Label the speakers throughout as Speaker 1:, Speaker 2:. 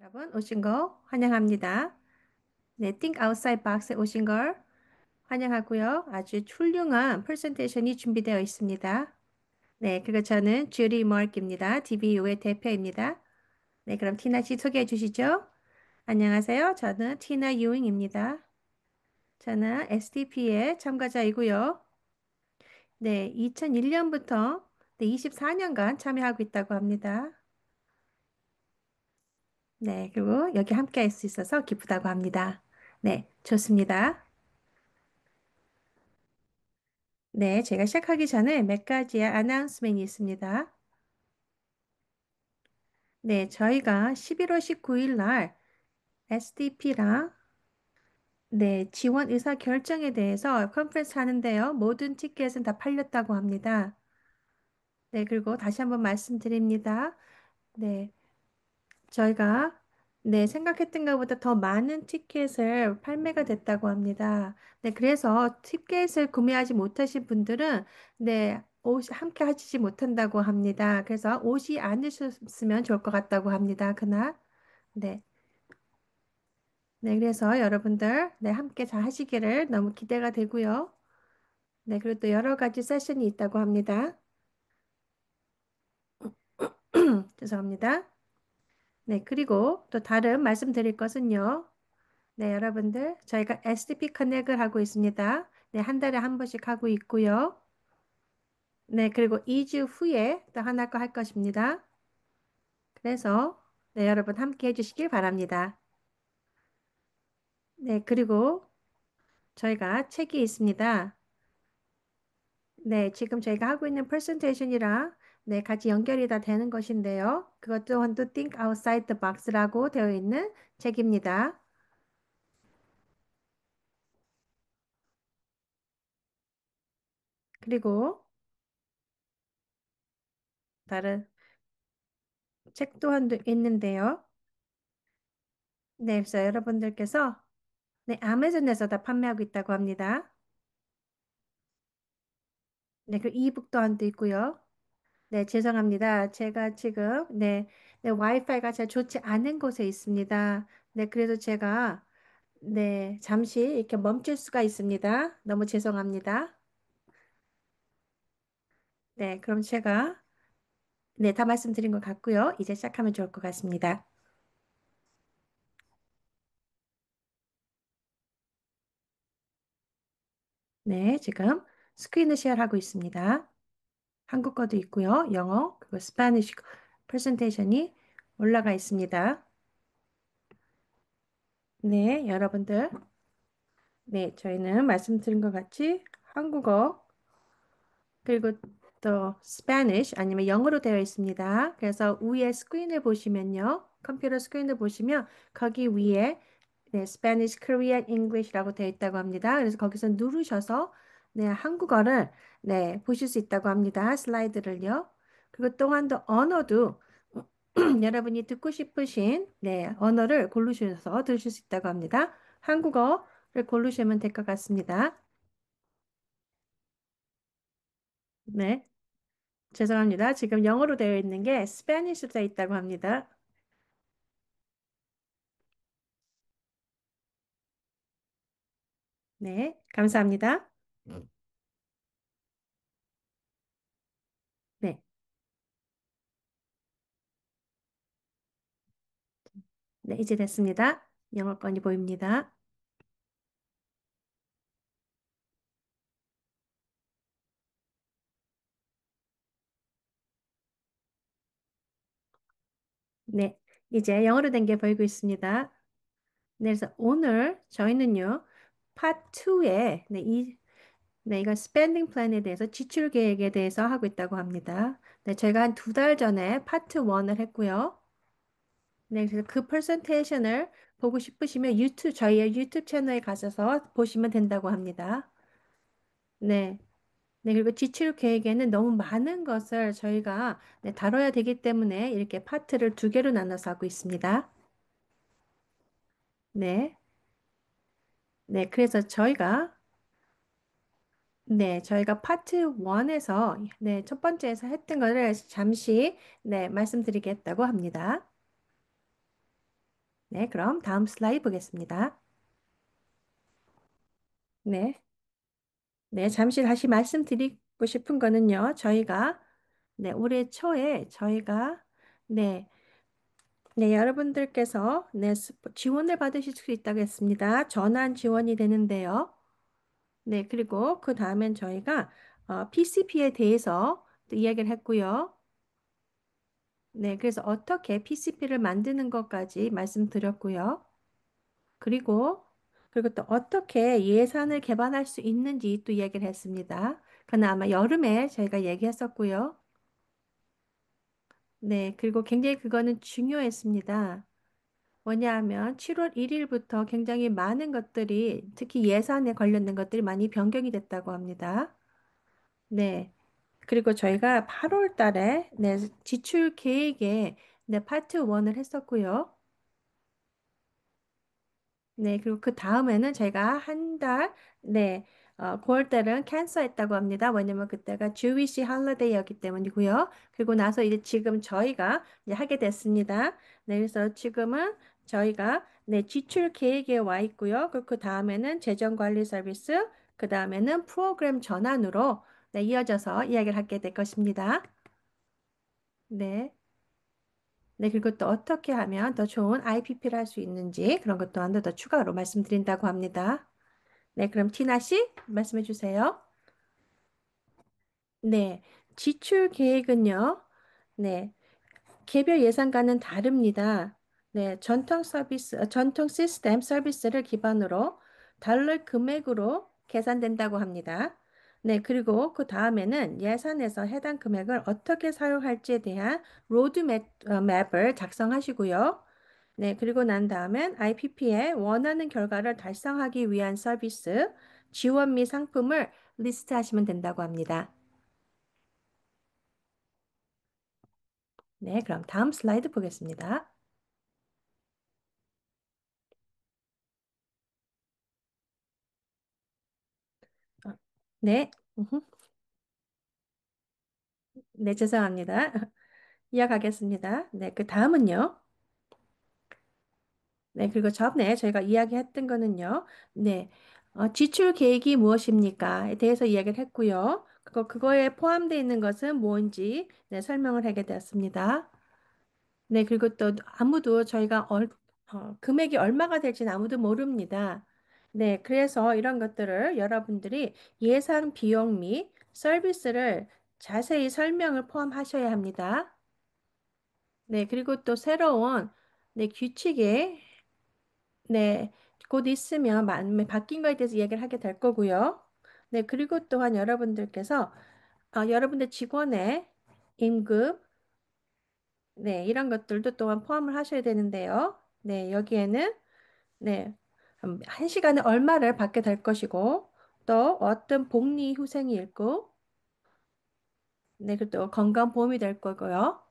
Speaker 1: 여러분 오신 거 환영합니다. 네, Think Outside Box에 오신 걸 환영하고요. 아주 훌륭한 프레젠테이션이 준비되어 있습니다. 네, 그리고 저는 주리 머크입니다. DBU의 대표입니다. 네, 그럼 티나 씨 소개해 주시죠. 안녕하세요. 저는 티나 유잉입니다. 저는 STP의 참가자이고요. 네, 2001년부터 네, 24년간 참여하고 있다고 합니다. 네, 그리고 여기 함께 할 수 있어서 기쁘다고 합니다. 네, 좋습니다. 네, 제가 시작하기 전에 몇 가지의 아나운스ment이 있습니다. 네, 저희가 11월 19일 날 SDP랑 네, 지원 의사 결정에 대해서 컨퍼런스 하는데요. 모든 티켓은 다 팔렸다고 합니다. 네, 그리고 다시 한번 말씀드립니다. 네, 저희가 네, 생각했던 것보다 더 많은 티켓을 판매가 됐다고 합니다. 네, 그래서 티켓을 구매하지 못하신 분들은 네, 함께 하시지 못한다고 합니다. 그래서 오지 않으셨으면 좋을 것 같다고 합니다. 그날. 네. 네, 그래서 여러분들 네, 함께 잘 하시기를 너무 기대가 되고요. 네, 그리고 또 여러 가지 세션이 있다고 합니다. 죄송합니다. 네, 그리고 또 다른 말씀드릴 것은요. 네, 여러분들, 저희가 SDP 커넥을 하고 있습니다. 네, 한 달에 한 번씩 하고 있고요. 네, 그리고 2주 후에 또 하나 거 할 것입니다. 그래서, 네, 여러분 함께 해주시길 바랍니다. 네, 그리고 저희가 책이 있습니다. 네, 지금 저희가 하고 있는 프레젠테이션이랑 네, 같이 연결이 다 되는 것인데요. 그것 또한 Think Outside the Box라고 되어 있는 책입니다. 그리고 다른 책 또한 있는데요. 네, 그래서 여러분들께서 네, 아마존에서 다 판매하고 있다고 합니다. 네, 그 이북 또한도 있고요. 네, 죄송합니다. 제가 지금 네, 와이파이가 잘 좋지 않은 곳에 있습니다. 네, 그래서 제가 네, 잠시 이렇게 멈출 수가 있습니다. 너무 죄송합니다. 네, 그럼 제가 네, 다 말씀드린 것 같고요. 이제 시작하면 좋을 것 같습니다. 네, 지금 스크린을 쉐어하고 있습니다. 한국어도 있고요. 영어, 그리고 스파니쉬 프레젠테이션이 올라가 있습니다. 네, 여러분들. 네, 저희는 말씀드린 것 같이 한국어, 그리고 또 Spanish 아니면 영어로 되어 있습니다. 그래서 위에 스크린을 보시면요. 컴퓨터 스크린을 보시면 거기 위에 네, Spanish, Korean, English라고 되어 있다고 합니다. 그래서 거기서 누르셔서 네, 한국어를 네, 보실 수 있다고 합니다. 슬라이드를요. 그리고 또한 또 언어도 여러분이 듣고 싶으신 네, 언어를 고르셔서 들으실 수 있다고 합니다. 한국어를 고르시면 될 것 같습니다. 네, 죄송합니다. 지금 영어로 되어 있는 게 스페니쉬로 되어 있다고 합니다. 네, 감사합니다. 네, 네, 이제 됐습니다. 영어권이 보입니다. 네, 이제 영어로 된 게 보이고 있습니다. 네, 그래서 오늘 저희는요, 파트 2에, 네, 이건 스펜딩 플랜에 대해서 지출 계획에 대해서 하고 있다고 합니다. 네, 저희가 한 두 달 전에 파트 1을 했고요. 네, 그래서 그 프레젠테이션을 보고 싶으시면 저희의 유튜브 채널에 가셔서 보시면 된다고 합니다. 네. 네, 그리고 지출 계획에는 너무 많은 것을 저희가 네, 다뤄야 되기 때문에 이렇게 파트를 두 개로 나눠서 하고 있습니다. 네. 네, 그래서 저희가 파트 1에서 네, 첫 번째에서 했던 거를 잠시 네, 말씀드리겠다고 합니다. 네, 그럼 다음 슬라이드 보겠습니다. 네. 네, 잠시 다시 말씀드리고 싶은 거는요, 네, 올해 초에 네, 네, 여러분들께서, 지원을 받으실 수 있다고 했습니다. 전환 지원이 되는데요. 네, 그리고 그 다음엔 저희가, PCP에 대해서 또 이야기를 했고요. 네, 그래서 어떻게 PCP를 만드는 것까지 말씀드렸고요. 그리고, 그리고 또 어떻게 예산을 개발할 수 있는지 또 이야기를 했습니다. 그건 아마 여름에 저희가 얘기했었고요. 네, 그리고 굉장히 그거는 중요했습니다. 뭐냐하면 7월 1일부터 굉장히 많은 것들이 특히 예산에 관련된 것들이 많이 변경이 됐다고 합니다. 네. 그리고 저희가 8월 달에 지출 계획에 파트 1을 했었고요. 네, 그리고 그 다음에는 제가 한 달, 9월 달은 캔슬했다고 합니다. 왜냐면 그때가 주위시 할러데이였기 때문이고요. 그리고 나서 이제 지금 저희가 이제 하게 됐습니다. 네, 그래서 지금은 저희가 지출 계획에 와 있고요. 그 다음에는 재정 관리 서비스, 그 다음에는 프로그램 전환으로 이어져서 이야기를 하게 될 것입니다. 네. 네, 그리고 또 어떻게 하면 더 좋은 IPP를 할 수 있는지 그런 것 또한 더 추가로 말씀드린다고 합니다. 네, 그럼 티나 씨 말씀해 주세요. 네, 지출 계획은요. 네, 개별 예산과는 다릅니다. 네, 전통 시스템 서비스를 기반으로 달러 금액으로 계산된다고 합니다. 네, 그리고 그 다음에는 예산에서 해당 금액을 어떻게 사용할지에 대한 맵을 작성하시고요. 네, 그리고 난 다음엔 IPP에 원하는 결과를 달성하기 위한 서비스, 지원 및 상품을 리스트하시면 된다고 합니다. 네, 그럼 다음 슬라이드 보겠습니다. 어, 네, 우후, 네, 죄송합니다. 이어가겠습니다. 네, 그 다음은요. 네, 그리고 전에 저희가 이야기했던 거는요. 네, 지출 계획이 무엇입니까?에 대해서 이야기를 했고요. 그거에 포함되어 있는 것은 뭔지 설명을 하게 되었습니다. 네, 그리고 또 아무도 금액이 얼마가 될지는 아무도 모릅니다. 네, 그래서 이런 것들을 여러분들이 예상 비용 및 서비스를 자세히 설명을 포함하셔야 합니다. 네, 그리고 또 새로운 규칙에 네, 곧 있으면 바뀐 거에 대해서 얘기를 하게 될 거고요. 네, 그리고 또한 여러분들 직원의 임금, 이런 것들도 또한 포함을 하셔야 되는데요. 네, 여기에는 네, 한 시간에 얼마를 받게 될 것이고, 또 어떤 복리 후생이 있고, 네, 그리고 또 건강보험이 될 거고요.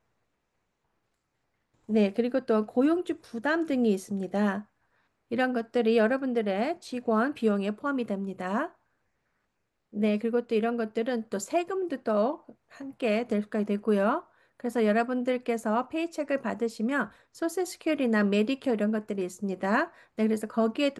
Speaker 1: 네, 그리고 또 고용주 부담 등이 있습니다. 이런 것들이 여러분들의 직원 비용에 포함이 됩니다. 네, 그리고 또 이런 것들은 또 세금도 또 함께 될까 되고요. 그래서 여러분들께서 페이첵을 받으시면 소셜 스큐리티나 메디케어 이런 것들이 있습니다. 네, 그래서 거기에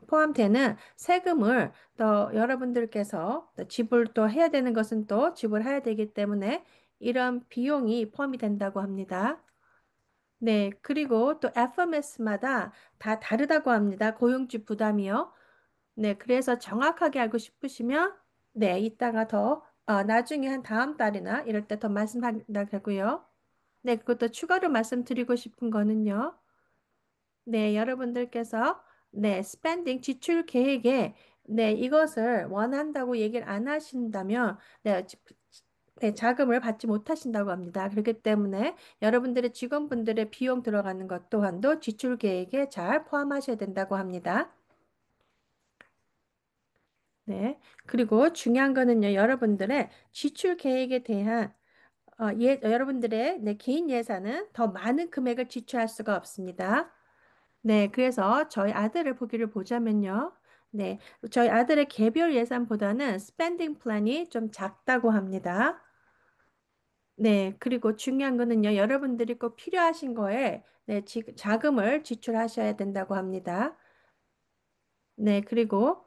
Speaker 1: 포함되는 세금을 또 여러분들께서 또 지불 또 해야 되는 것은 또 지불해야 되기 때문에 이런 비용이 포함이 된다고 합니다. 네, 그리고 또 FMS마다 다 다르다고 합니다. 고용주 부담이요. 네, 그래서 정확하게 알고 싶으시면, 이따가 나중에 한 다음 달이나 이럴 때 더 말씀드리고요. 네, 그것도 추가로 말씀드리고 싶은 거는요. 네, 여러분들께서, 지출 계획에, 이것을 원한다고 얘기를 안 하신다면, 자금을 받지 못하신다고 합니다. 그렇기 때문에 여러분들의 직원분들의 비용 들어가는 것 또한도 지출 계획에 잘 포함하셔야 된다고 합니다. 네. 그리고 중요한 거는요, 여러분들의 지출 계획에 대한 여러분들의 개인 예산은 더 많은 금액을 지출할 수가 없습니다. 네, 그래서 저희 아들을 보기를 보자면요. 네, 저희 아들의 개별 예산보다는 스pen딩 플랜이 좀 작다고 합니다. 네, 그리고 중요한 거는요, 여러분들이 꼭 필요하신 거에 네, 자금을 지출하셔야 된다고 합니다. 네, 그리고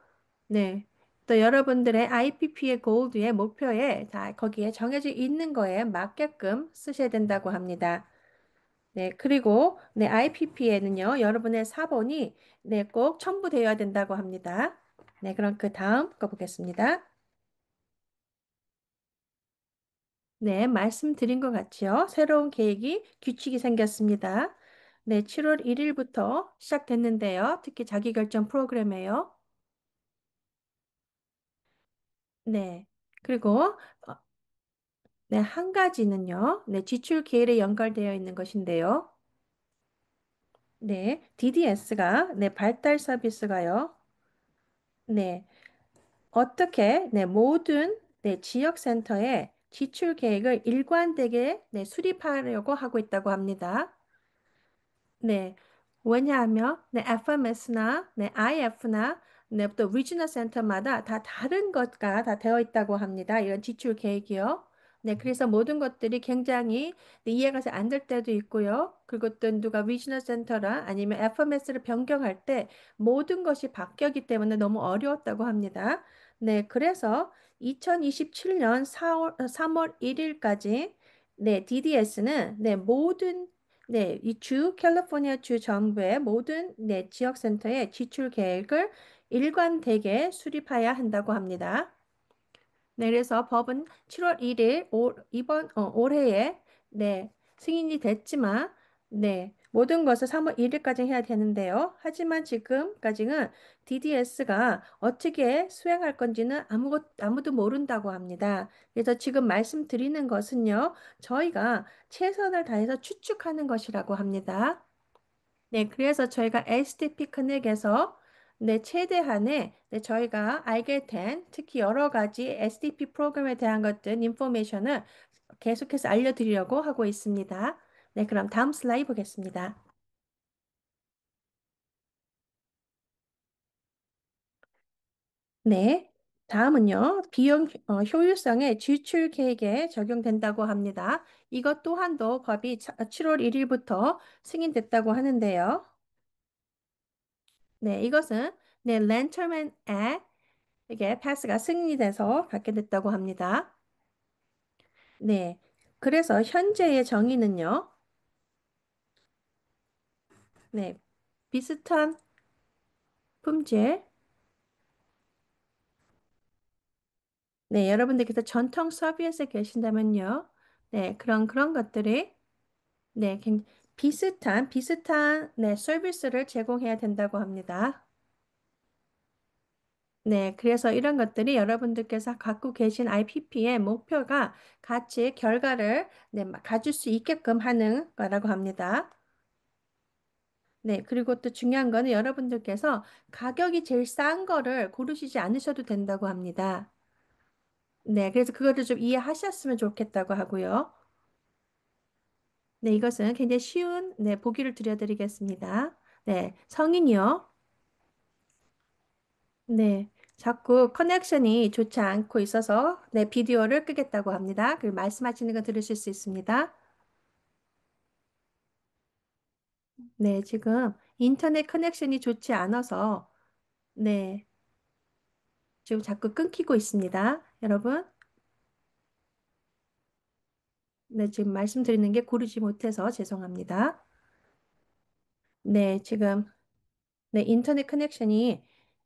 Speaker 1: 네, 또 여러분들의 IPP의 골드의 목표에 다 거기에 정해져 있는 거에 맞게끔 쓰셔야 된다고 합니다. 네, 그리고 네, IPP에는요, 여러분의 사본이 네, 꼭 첨부되어야 된다고 합니다. 네, 그럼 그 다음 거 보겠습니다. 네, 말씀드린 것 같이요. 새로운 계획이 규칙이 생겼습니다. 네, 7월 1일부터 시작됐는데요. 특히 자기결정 프로그램이에요. 네, 그리고 네, 한 가지는요. 네, 지출 계획에 연결되어 있는 것인데요. 네, DDS가 네, 발달 서비스가요. 네, 어떻게 네, 모든 네, 지역 센터에 지출 계획을 일관되게 네, 수립하려고 하고 있다고 합니다. 네. 왜냐하면 네, FMS나 네, IF나 네, 또 리지널 센터마다 다 다른 것가 다 되어 있다고 합니다. 이런 지출 계획이요. 네, 그래서 모든 것들이 굉장히 네, 이해가 잘 안 될 때도 있고요. 그리고 또 누가 리지널 센터라 아니면 FMS를 변경할 때 모든 것이 바뀌었기 때문에 너무 어려웠다고 합니다. 네, 그래서 2027년 3월 1일까지 네, DDS는 네, 모든 네, 이 캘리포니아 주 정부의 모든 네, 지역 센터의 지출 계획을 일관되게 수립해야 한다고 합니다. 네, 그래서 법은 7월 1일 이번 올해에 네, 승인이 됐지만 네, 모든 것을 3월 1일까지 해야 되는데요. 하지만 지금까지는 DDS가 어떻게 수행할 건지는 아무도 모른다고 합니다. 그래서 지금 말씀드리는 것은요, 저희가 최선을 다해서 추측하는 것이라고 합니다. 네, 그래서 저희가 SDP 커넥에서 네, 최대한의 네, 저희가 알게 된 특히 여러 가지 SDP 프로그램에 대한 것들, 인포메이션을 계속해서 알려드리려고 하고 있습니다. 네, 그럼 다음 슬라이드 보겠습니다. 네, 다음은요, 비용 효율성의 지출 계획에 적용된다고 합니다. 이것 또한도 법이 7월 1일부터 승인됐다고 하는데요. 네, 이것은 네, 렌터맨 액 이게 패스가 승인이 돼서 받게 됐다고 합니다. 네. 그래서 현재의 정의는요. 네. 비슷한 품질. 네. 여러분들께서 전통 서비스에 계신다면요. 네. 그런 것들이 네. 비슷한 네. 서비스를 제공해야 된다고 합니다. 네. 그래서 이런 것들이 여러분들께서 갖고 계신 IPP의 목표가 같이 결과를 네. 가질 수 있게끔 하는 거라고 합니다. 네, 그리고 또 중요한 거는 여러분들께서 가격이 제일 싼 거를 고르시지 않으셔도 된다고 합니다. 네, 그래서 그거를 좀 이해하셨으면 좋겠다고 하고요. 네, 이것은 굉장히 쉬운 네, 보기를 드려드리겠습니다. 네, 성인이요. 네, 자꾸 커넥션이 좋지 않고 있어서 네, 비디오를 끄겠다고 합니다. 그리고 말씀하시는 거 들으실 수 있습니다. 네, 지금 인터넷 커넥션이 좋지 않아서 네, 지금 자꾸 끊기고 있습니다. 여러분. 네, 지금 말씀드리는 게 고르지 못해서 죄송합니다. 네, 지금 네, 인터넷 커넥션이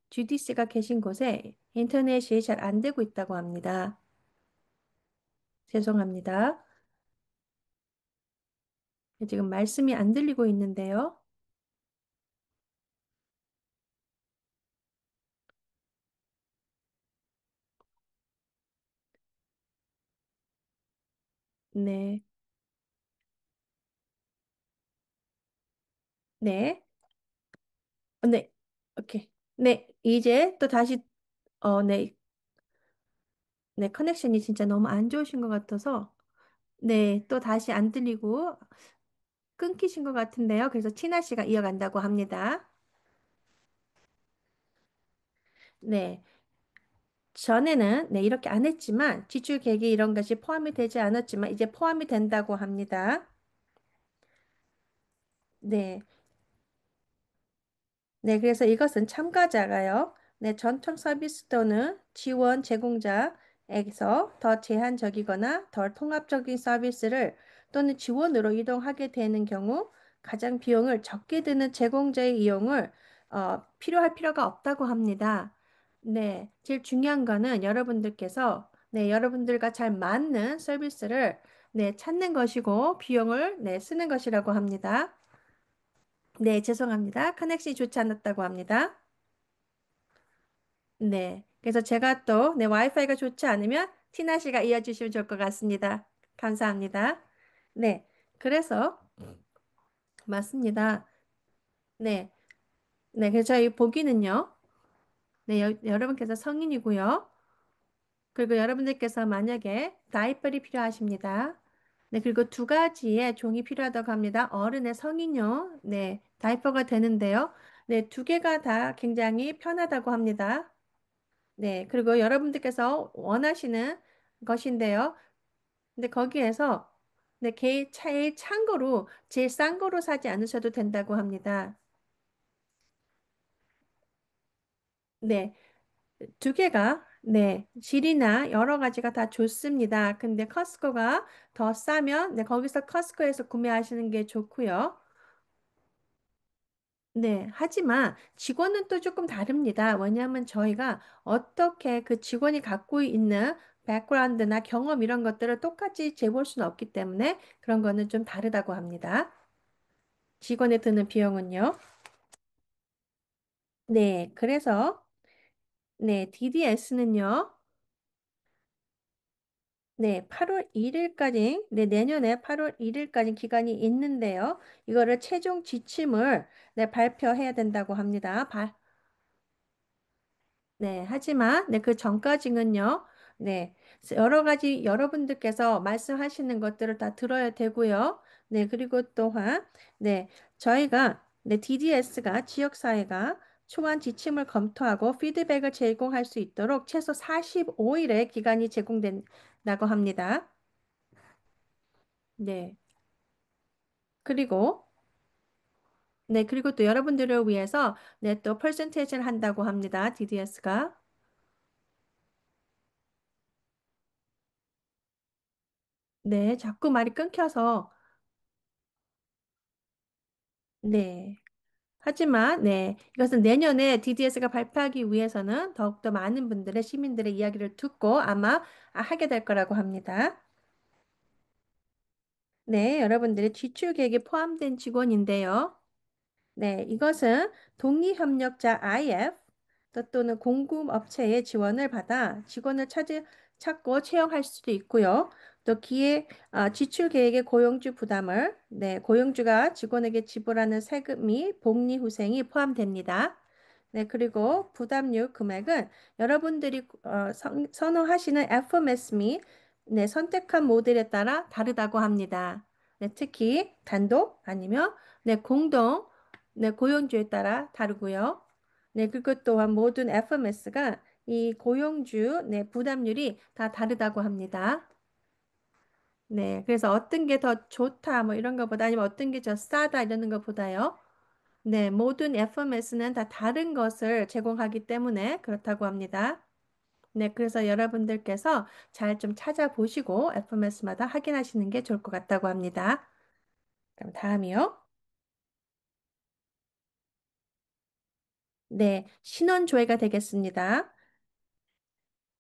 Speaker 1: GDC가 계신 곳에 인터넷이 잘 안 되고 있다고 합니다. 죄송합니다. 네, 지금 말씀이 안 들리고 있는데요. 네, 네, 네, 오케이. 네, 이제 또 다시 네, 네, 커넥션이 진짜 너무 안 좋으신 것 같아서 네, 또 다시 안 들리고 끊기신 것 같은데요. 그래서 티나 씨가 이어간다고 합니다. 네. 전에는 네, 이렇게 안 했지만 지출 계획에 이런 것이 포함이 되지 않았지만 이제 포함이 된다고 합니다. 네. 네, 그래서 이것은 참가자가요. 네, 전통 서비스 또는 지원 제공자에게서 더 제한적이거나 덜 통합적인 서비스를 또는 지원으로 이동하게 되는 경우 가장 비용을 적게 드는 제공자의 이용을 필요할 필요가 없다고 합니다. 네, 제일 중요한 거는 여러분들께서 네, 여러분들과 잘 맞는 서비스를 네, 찾는 것이고 비용을 네, 쓰는 것이라고 합니다. 네, 죄송합니다. 커넥션이 좋지 않았다고 합니다. 네. 그래서 제가 또, 네, 와이파이가 좋지 않으면 티나 씨가 이어주시면 좋을 것 같습니다. 감사합니다. 네. 그래서, 맞습니다. 네. 네. 그래서 저희 보기는요. 네. 여러분께서 성인이고요. 그리고 여러분들께서 만약에 다이퍼리 필요하십니다. 네. 그리고 두 가지의 종이 필요하다고 합니다. 어른의 성인용, 네. 다이퍼가 되는데요. 네. 두 개가 다 굉장히 편하다고 합니다. 네, 그리고 여러분들께서 원하시는 것인데요. 근데 거기에서 네, 제일 참고로 제일 싼 거로 사지 않으셔도 된다고 합니다. 네, 두 개가 네, 질이나 여러 가지가 다 좋습니다. 근데 커스코가 더 싸면 네, 거기서 커스코에서 구매하시는 게 좋고요. 네, 하지만 직원은 또 조금 다릅니다. 왜냐하면 저희가 어떻게 그 직원이 갖고 있는 백그라운드나 경험 이런 것들을 똑같이 재볼 수는 없기 때문에 그런 거는 좀 다르다고 합니다. 직원에 드는 비용은요. 네, 그래서 네, DDS는요. 네, 8월 1일까지, 네, 내년에 8월 1일까지 기간이 있는데요. 이거를 최종 지침을 네, 발표해야 된다고 합니다. 네, 하지만 네, 그 전까지는요. 네, 여러 가지 여러분들께서 말씀하시는 것들을 다 들어야 되고요. 네, 그리고 또한 네, 저희가 네, DDS가 지역사회가 초안 지침을 검토하고 피드백을 제공할 수 있도록 최소 45일의 기간이 제공된다고 합니다. 네. 그리고 네, 그리고 또 여러분들을 위해서 네, 또 퍼센테이지를 한다고 합니다. DDS가. 네, 자꾸 말이 끊겨서 네. 하지만, 네, 이것은 내년에 DDS가 발표하기 위해서는 더욱더 많은 분들의 시민들의 이야기를 듣고 아마 하게 될 거라고 합니다. 네, 여러분들의 지출 계획에 포함된 직원인데요. 네, 이것은 독립협력자 IF 또는 공급업체의 지원을 받아 직원을 찾고 채용할 수도 있고요. 또 지출 계획의 고용주 부담을 네, 고용주가 직원에게 지불하는 세금이 복리후생이 포함됩니다. 네, 그리고 부담률 금액은 여러분들이 선호하시는 FMS 및 네, 선택한 모델에 따라 다르다고 합니다. 네, 특히 단독 아니면 네, 공동 네, 고용주에 따라 다르고요. 네, 그리고 또한 모든 FMS가 이 고용주 네, 부담률이 다 다르다고 합니다. 네, 그래서 어떤 게 더 좋다 뭐 이런 것보다 아니면 어떤 게 더 싸다 이러는 것보다요. 네, 모든 FMS는 다 다른 것을 제공하기 때문에 그렇다고 합니다. 네, 그래서 여러분들께서 잘 좀 찾아보시고 FMS마다 확인하시는 게 좋을 것 같다고 합니다. 그럼 다음이요. 네, 신원조회가 되겠습니다.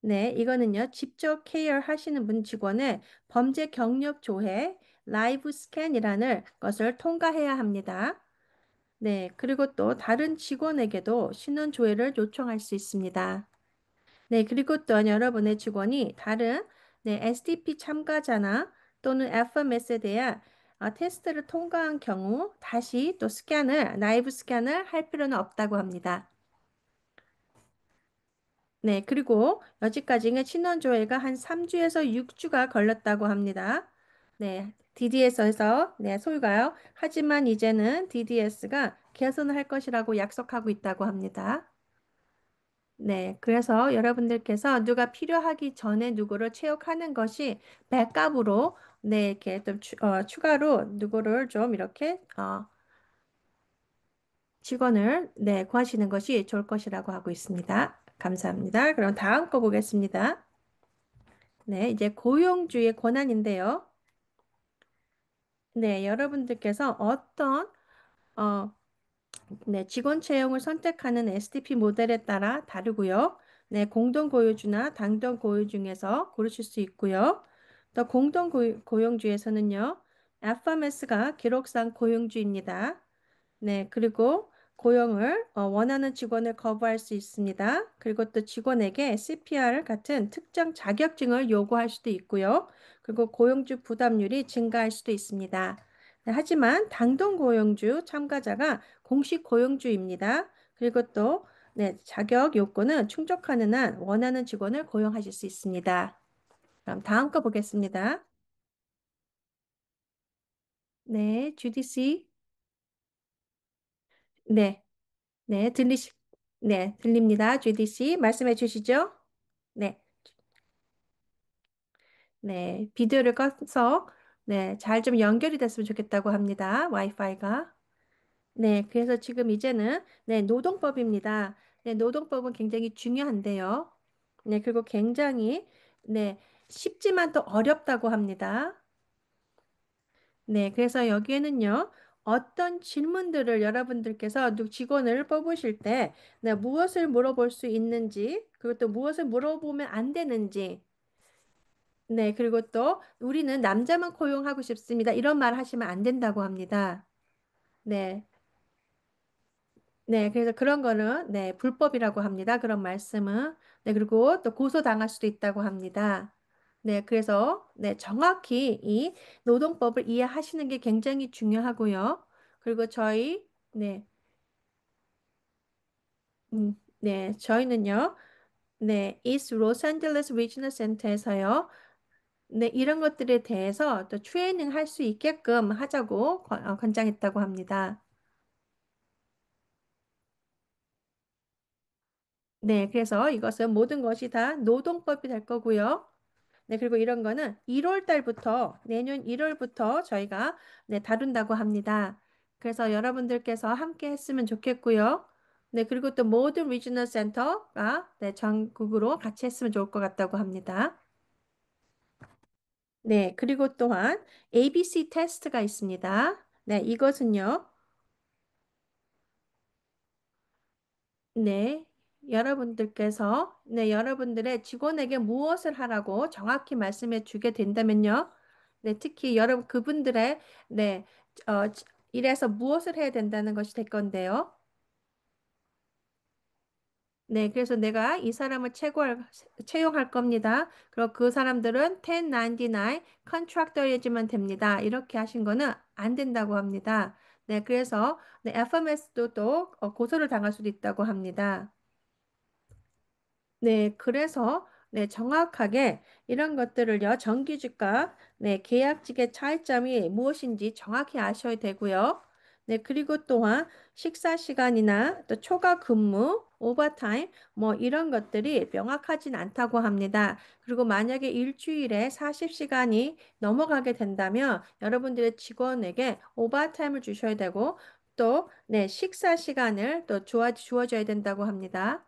Speaker 1: 네, 이거는요, 직접 케어 하시는 분 직원의 범죄 경력 조회, 라이브 스캔이라는 것을 통과해야 합니다. 네, 그리고 또 다른 직원에게도 신원 조회를 요청할 수 있습니다. 네, 그리고 또 여러분의 직원이 다른 네, SDP 참가자나 또는 FMS에 대한 테스트를 통과한 경우 다시 또 라이브 스캔을 할 필요는 없다고 합니다. 네, 그리고 여지까지는 신원조회가 한 3주에서 6주가 걸렸다고 합니다. 네, DDS에서 네, 소유가요. 하지만 이제는 DDS가 개선을 할 것이라고 약속하고 있다고 합니다. 네, 그래서 여러분들께서 누가 필요하기 전에 누구를 채용하는 것이 백업으로 네, 이렇게 좀 추가로 누구를 좀 이렇게 직원을 네, 구하시는 것이 좋을 것이라고 하고 있습니다. 감사합니다. 그럼 다음 거 보겠습니다. 네, 이제 고용주의 권한인데요. 네, 여러분들께서 어떤 어, 네, 직원 채용을 선택하는 SDP 모델에 따라 다르고요. 네, 공동 고유주나 단독 고유 중에서 고르실 수 있고요. 또 공동 고용주에서는요. FMS가 기록상 고용주입니다. 네, 그리고 고용을 원하는 직원을 거부할 수 있습니다. 그리고 또 직원에게 CPR 같은 특정 자격증을 요구할 수도 있고요. 그리고 고용주 부담률이 증가할 수도 있습니다. 네, 하지만 당동 고용주 참가자가 공식 고용주입니다. 그리고 또 네, 자격 요건은 충족하는 한 원하는 직원을 고용하실 수 있습니다. 그럼 다음 거 보겠습니다. 네, GDC. 네. 네, 네, 들립니다. GDC 말씀해 주시죠. 네, 네, 비디오를 꺼서 네, 잘 좀 연결이 됐으면 좋겠다고 합니다. 와이파이가. 네, 그래서 지금 이제는 네, 노동법입니다. 네, 노동법은 굉장히 중요한데요. 네, 그리고 굉장히 네, 쉽지만 또 어렵다고 합니다. 네, 그래서 여기에는요, 어떤 질문들을 여러분들께서 직원을 뽑으실 때, 네, 무엇을 물어볼 수 있는지, 그리고 또 무엇을 물어보면 안 되는지, 네, 그리고 또 우리는 남자만 고용하고 싶습니다. 이런 말 하시면 안 된다고 합니다. 네, 네, 그래서 그런 거는, 네, 불법이라고 합니다. 그런 말씀은. 네, 그리고 또 고소당할 수도 있다고 합니다. 네, 그래서, 네, 정확히 이 노동법을 이해하시는 게 굉장히 중요하고요. 그리고 네, 네, 저희는요, 네, 이스트 로스앤젤레스 리지널 센터에서요, 네, 이런 것들에 대해서 또 트레이닝 할 수 있게끔 하자고 권장했다고 합니다. 네, 그래서 이것은 모든 것이 다 노동법이 될 거고요. 네, 그리고 이런 거는 1월 달부터, 내년 1월부터 저희가 네, 다룬다고 합니다. 그래서 여러분들께서 함께 했으면 좋겠고요. 네, 그리고 또 모든 리지널 센터가 네, 전국으로 같이 했으면 좋을 것 같다고 합니다. 네, 그리고 또한 ABC 테스트가 있습니다. 네, 이것은요. 네, 여러분들의 직원에게 무엇을 하라고 정확히 말씀해 주게 된다면요. 네, 특히 그분들의, 네, 일에서 무엇을 해야 된다는 것이 될 건데요. 네, 그래서 내가 이 사람을 채용할 겁니다. 그리고 그 사람들은 1099 컨트랙터이지만 됩니다. 이렇게 하신 거는 안 된다고 합니다. 네, 그래서 네, FMS도 또 고소를 당할 수도 있다고 합니다. 네, 그래서 네, 정확하게 이런 것들을요, 정규직과 네, 계약직의 차이점이 무엇인지 정확히 아셔야 되고요. 네, 그리고 또한 식사 시간이나 또 초과 근무, 오버타임 뭐 이런 것들이 명확하진 않다고 합니다. 그리고 만약에 일주일에 40시간이 넘어가게 된다면 여러분들의 직원에게 오버타임을 주셔야 되고 또 네, 식사 시간을 또 주어줘야 된다고 합니다.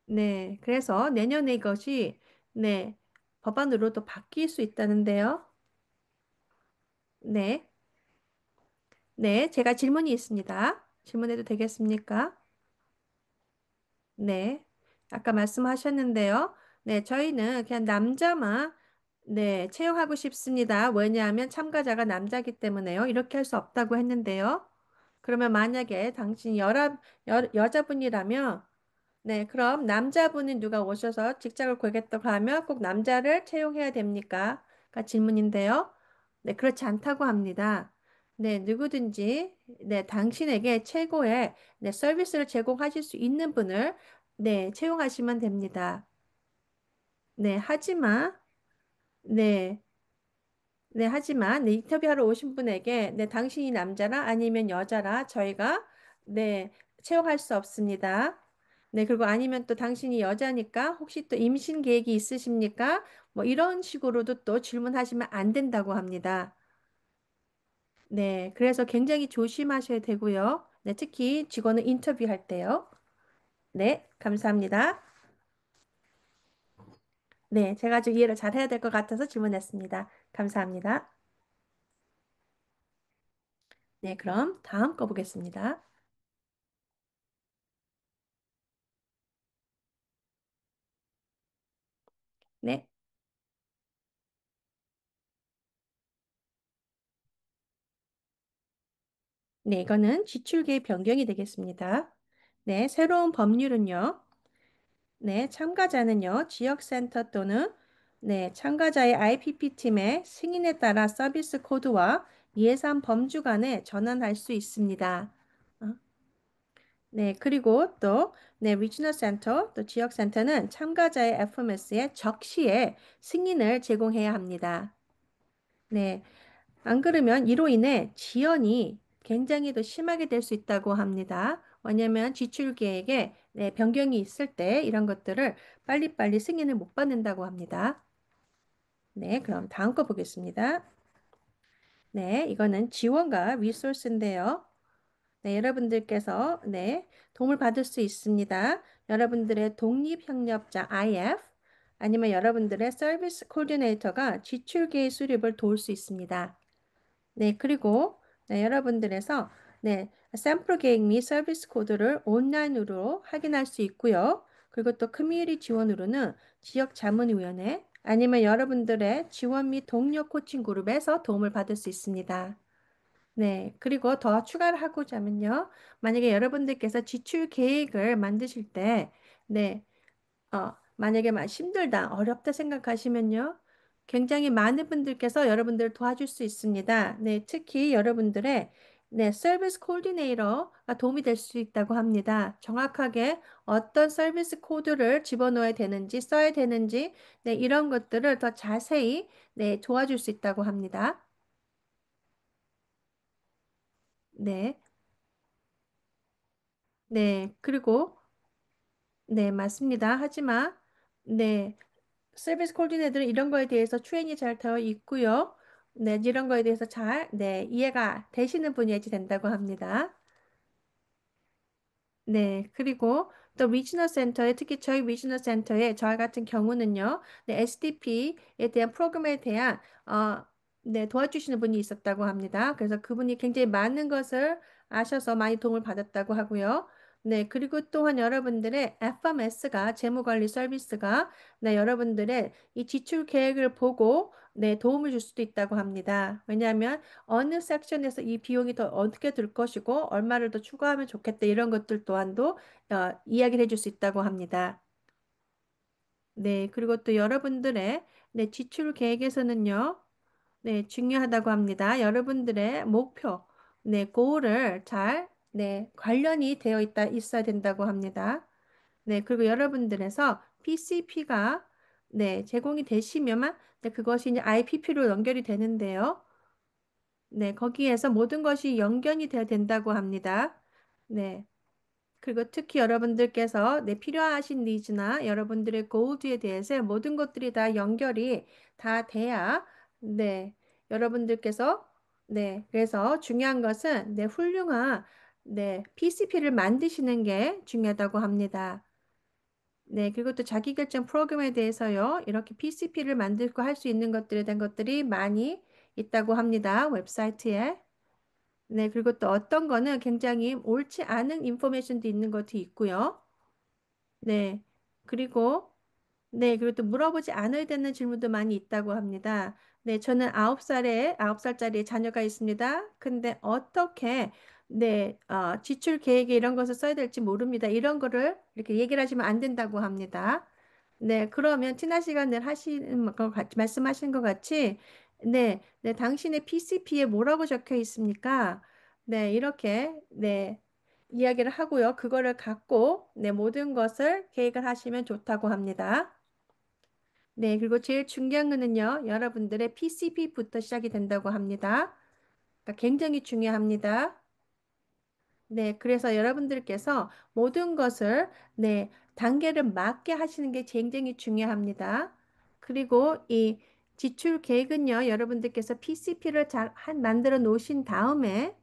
Speaker 1: 네, 그래서 내년에 이것이 네, 법안으로 또 바뀔 수 있다는데요. 네, 네, 제가 질문이 있습니다. 질문해도 되겠습니까? 네, 아까 말씀하셨는데요. 네, 저희는 그냥 남자만 네, 채용하고 싶습니다. 왜냐하면 참가자가 남자기 때문에요. 이렇게 할 수 없다고 했는데요. 그러면 만약에 당신이 여자분이라면 네, 그럼 남자분이 누가 오셔서 직장을 구하겠다고 하면 꼭 남자를 채용해야 됩니까? 가 질문인데요. 네, 그렇지 않다고 합니다. 네, 누구든지 네, 당신에게 최고의 네, 서비스를 제공하실 수 있는 분을 네, 채용하시면 됩니다. 네, 네, 하지만 네, 인터뷰하러 오신 분에게 네, 당신이 남자라 아니면 여자라 저희가 네, 채용할 수 없습니다. 네, 그리고 아니면 또 당신이 여자니까 혹시 또 임신 계획이 있으십니까? 뭐 이런 식으로도 또 질문하시면 안 된다고 합니다. 네, 그래서 굉장히 조심하셔야 되고요. 네, 특히 직원을 인터뷰할 때요. 네, 감사합니다. 네, 제가 좀 이해를 잘 해야 될 것 같아서 질문했습니다. 감사합니다. 네, 그럼 다음 거 보겠습니다. 네, 네, 이거는 지출계획 변경이 되겠습니다. 네, 새로운 법률은요. 네, 참가자는요, 지역센터 또는 네, 참가자의 IPP팀의 승인에 따라 서비스 코드와 예산 범주 간에 전환할 수 있습니다. 어, 네, 그리고 또, 네, 리지널 센터, 또 지역센터는 참가자의 FMS에 적시에 승인을 제공해야 합니다. 네, 안 그러면 이로 인해 지연이 굉장히 더 심하게 될 수 있다고 합니다. 왜냐하면 지출 계획에 네, 변경이 있을 때 이런 것들을 빨리빨리 승인을 못 받는다고 합니다. 네, 그럼 다음 거 보겠습니다. 네, 이거는 지원과 리소스인데요. 네, 여러분들께서 네, 도움을 받을 수 있습니다. 여러분들의 독립협력자 IF 아니면 여러분들의 서비스 코디네이터가 지출 계획 수립을 도울 수 있습니다. 네, 그리고 네, 여러분들에서 네, 샘플 계획 및 서비스 코드를 온라인으로 확인할 수 있고요. 그리고 또 커뮤니티 지원으로는 지역 자문위원회 아니면 여러분들의 지원 및 동료 코칭 그룹에서 도움을 받을 수 있습니다. 네, 그리고 더 추가를 하고자면요. 만약에 여러분들께서 지출 계획을 만드실 때, 네, 만약에 힘들다, 어렵다 생각하시면요. 굉장히 많은 분들께서 여러분들을 도와줄 수 있습니다. 네, 특히 여러분들의 네, 서비스 코디네이터가 도움이 될 수 있다고 합니다. 정확하게 어떤 서비스 코드를 집어넣어야 되는지, 써야 되는지, 네, 이런 것들을 더 자세히 네, 도와줄 수 있다고 합니다. 네, 네, 그리고 네, 맞습니다. 하지만 네, 서비스 코디네이터는 이런 거에 대해서 트레이닝이 잘 되어 있고요. 네, 이런 거에 대해서 잘, 네, 이해가 되시는 분이어야지 된다고 합니다. 네, 그리고 또 리지널 센터에 특히 저희 리지널 센터에 저희 같은 경우는요, 네, SDP에 대한 프로그램에 대한 네, 도와주시는 분이 있었다고 합니다. 그래서 그분이 굉장히 많은 것을 아셔서 많이 도움을 받았다고 하고요. 네, 그리고 또한 여러분들의 FMS가 재무관리 서비스가 네, 여러분들의 이 지출 계획을 보고 네, 도움을 줄 수도 있다고 합니다. 왜냐하면 어느 섹션에서 이 비용이 더 어떻게 들 것이고 얼마를 더 추가하면 좋겠다 이런 것들 또한도 이야기를 해줄 수 있다고 합니다. 네, 그리고 또 여러분들의 네, 지출 계획에서는요, 네, 중요하다고 합니다. 여러분들의 목표, 네, goal을 잘, 네, 관련이 되어 있어야 된다고 합니다. 네, 그리고 여러분들에서 PCP가 네, 제공이 되시면만 네, 그것이 이제 IPP로 연결이 되는데요. 네, 거기에서 모든 것이 연결이 되어야 된다고 합니다. 네. 그리고 특히 여러분들께서 네, 필요하신 니즈나 여러분들의 고우드에 대해서 모든 것들이 다 연결이 다 돼야 네, 여러분들께서 네, 그래서 중요한 것은 네, 훌륭한 네, PCP를 만드시는 게 중요하다고 합니다. 네, 그리고 또 자기결정 프로그램에 대해서요, 이렇게 PCP를 만들고 할 수 있는 것들에 대한 것들이 많이 있다고 합니다. 웹사이트에. 네, 그리고 또 어떤 거는 굉장히 옳지 않은 인포메이션도 있는 것도 있고요. 네, 그리고 네, 그리고 또 물어보지 않아야 되는 질문도 많이 있다고 합니다. 네, 저는 9살짜리 자녀가 있습니다. 근데 어떻게 네, 지출 계획에 이런 것을 써야 될지 모릅니다. 이런 거를 이렇게 얘기를 하시면 안 된다고 합니다. 네, 그러면 지난 시간에 하신 것 같이 말씀하신 것 같이 네, 당신의 PCP에 뭐라고 적혀 있습니까? 네, 이렇게 네, 이야기를 하고요. 그거를 갖고 네, 모든 것을 계획을 하시면 좋다고 합니다. 네, 그리고 제일 중요한 거는요. 여러분들의 PCP부터 시작이 된다고 합니다. 그러니까 굉장히 중요합니다. 네, 그래서 여러분들께서 모든 것을 네, 단계를 맞게 하시는 게 굉장히 중요합니다. 그리고 이 지출 계획은요, 여러분들께서 PCP를 만들어 놓으신 다음에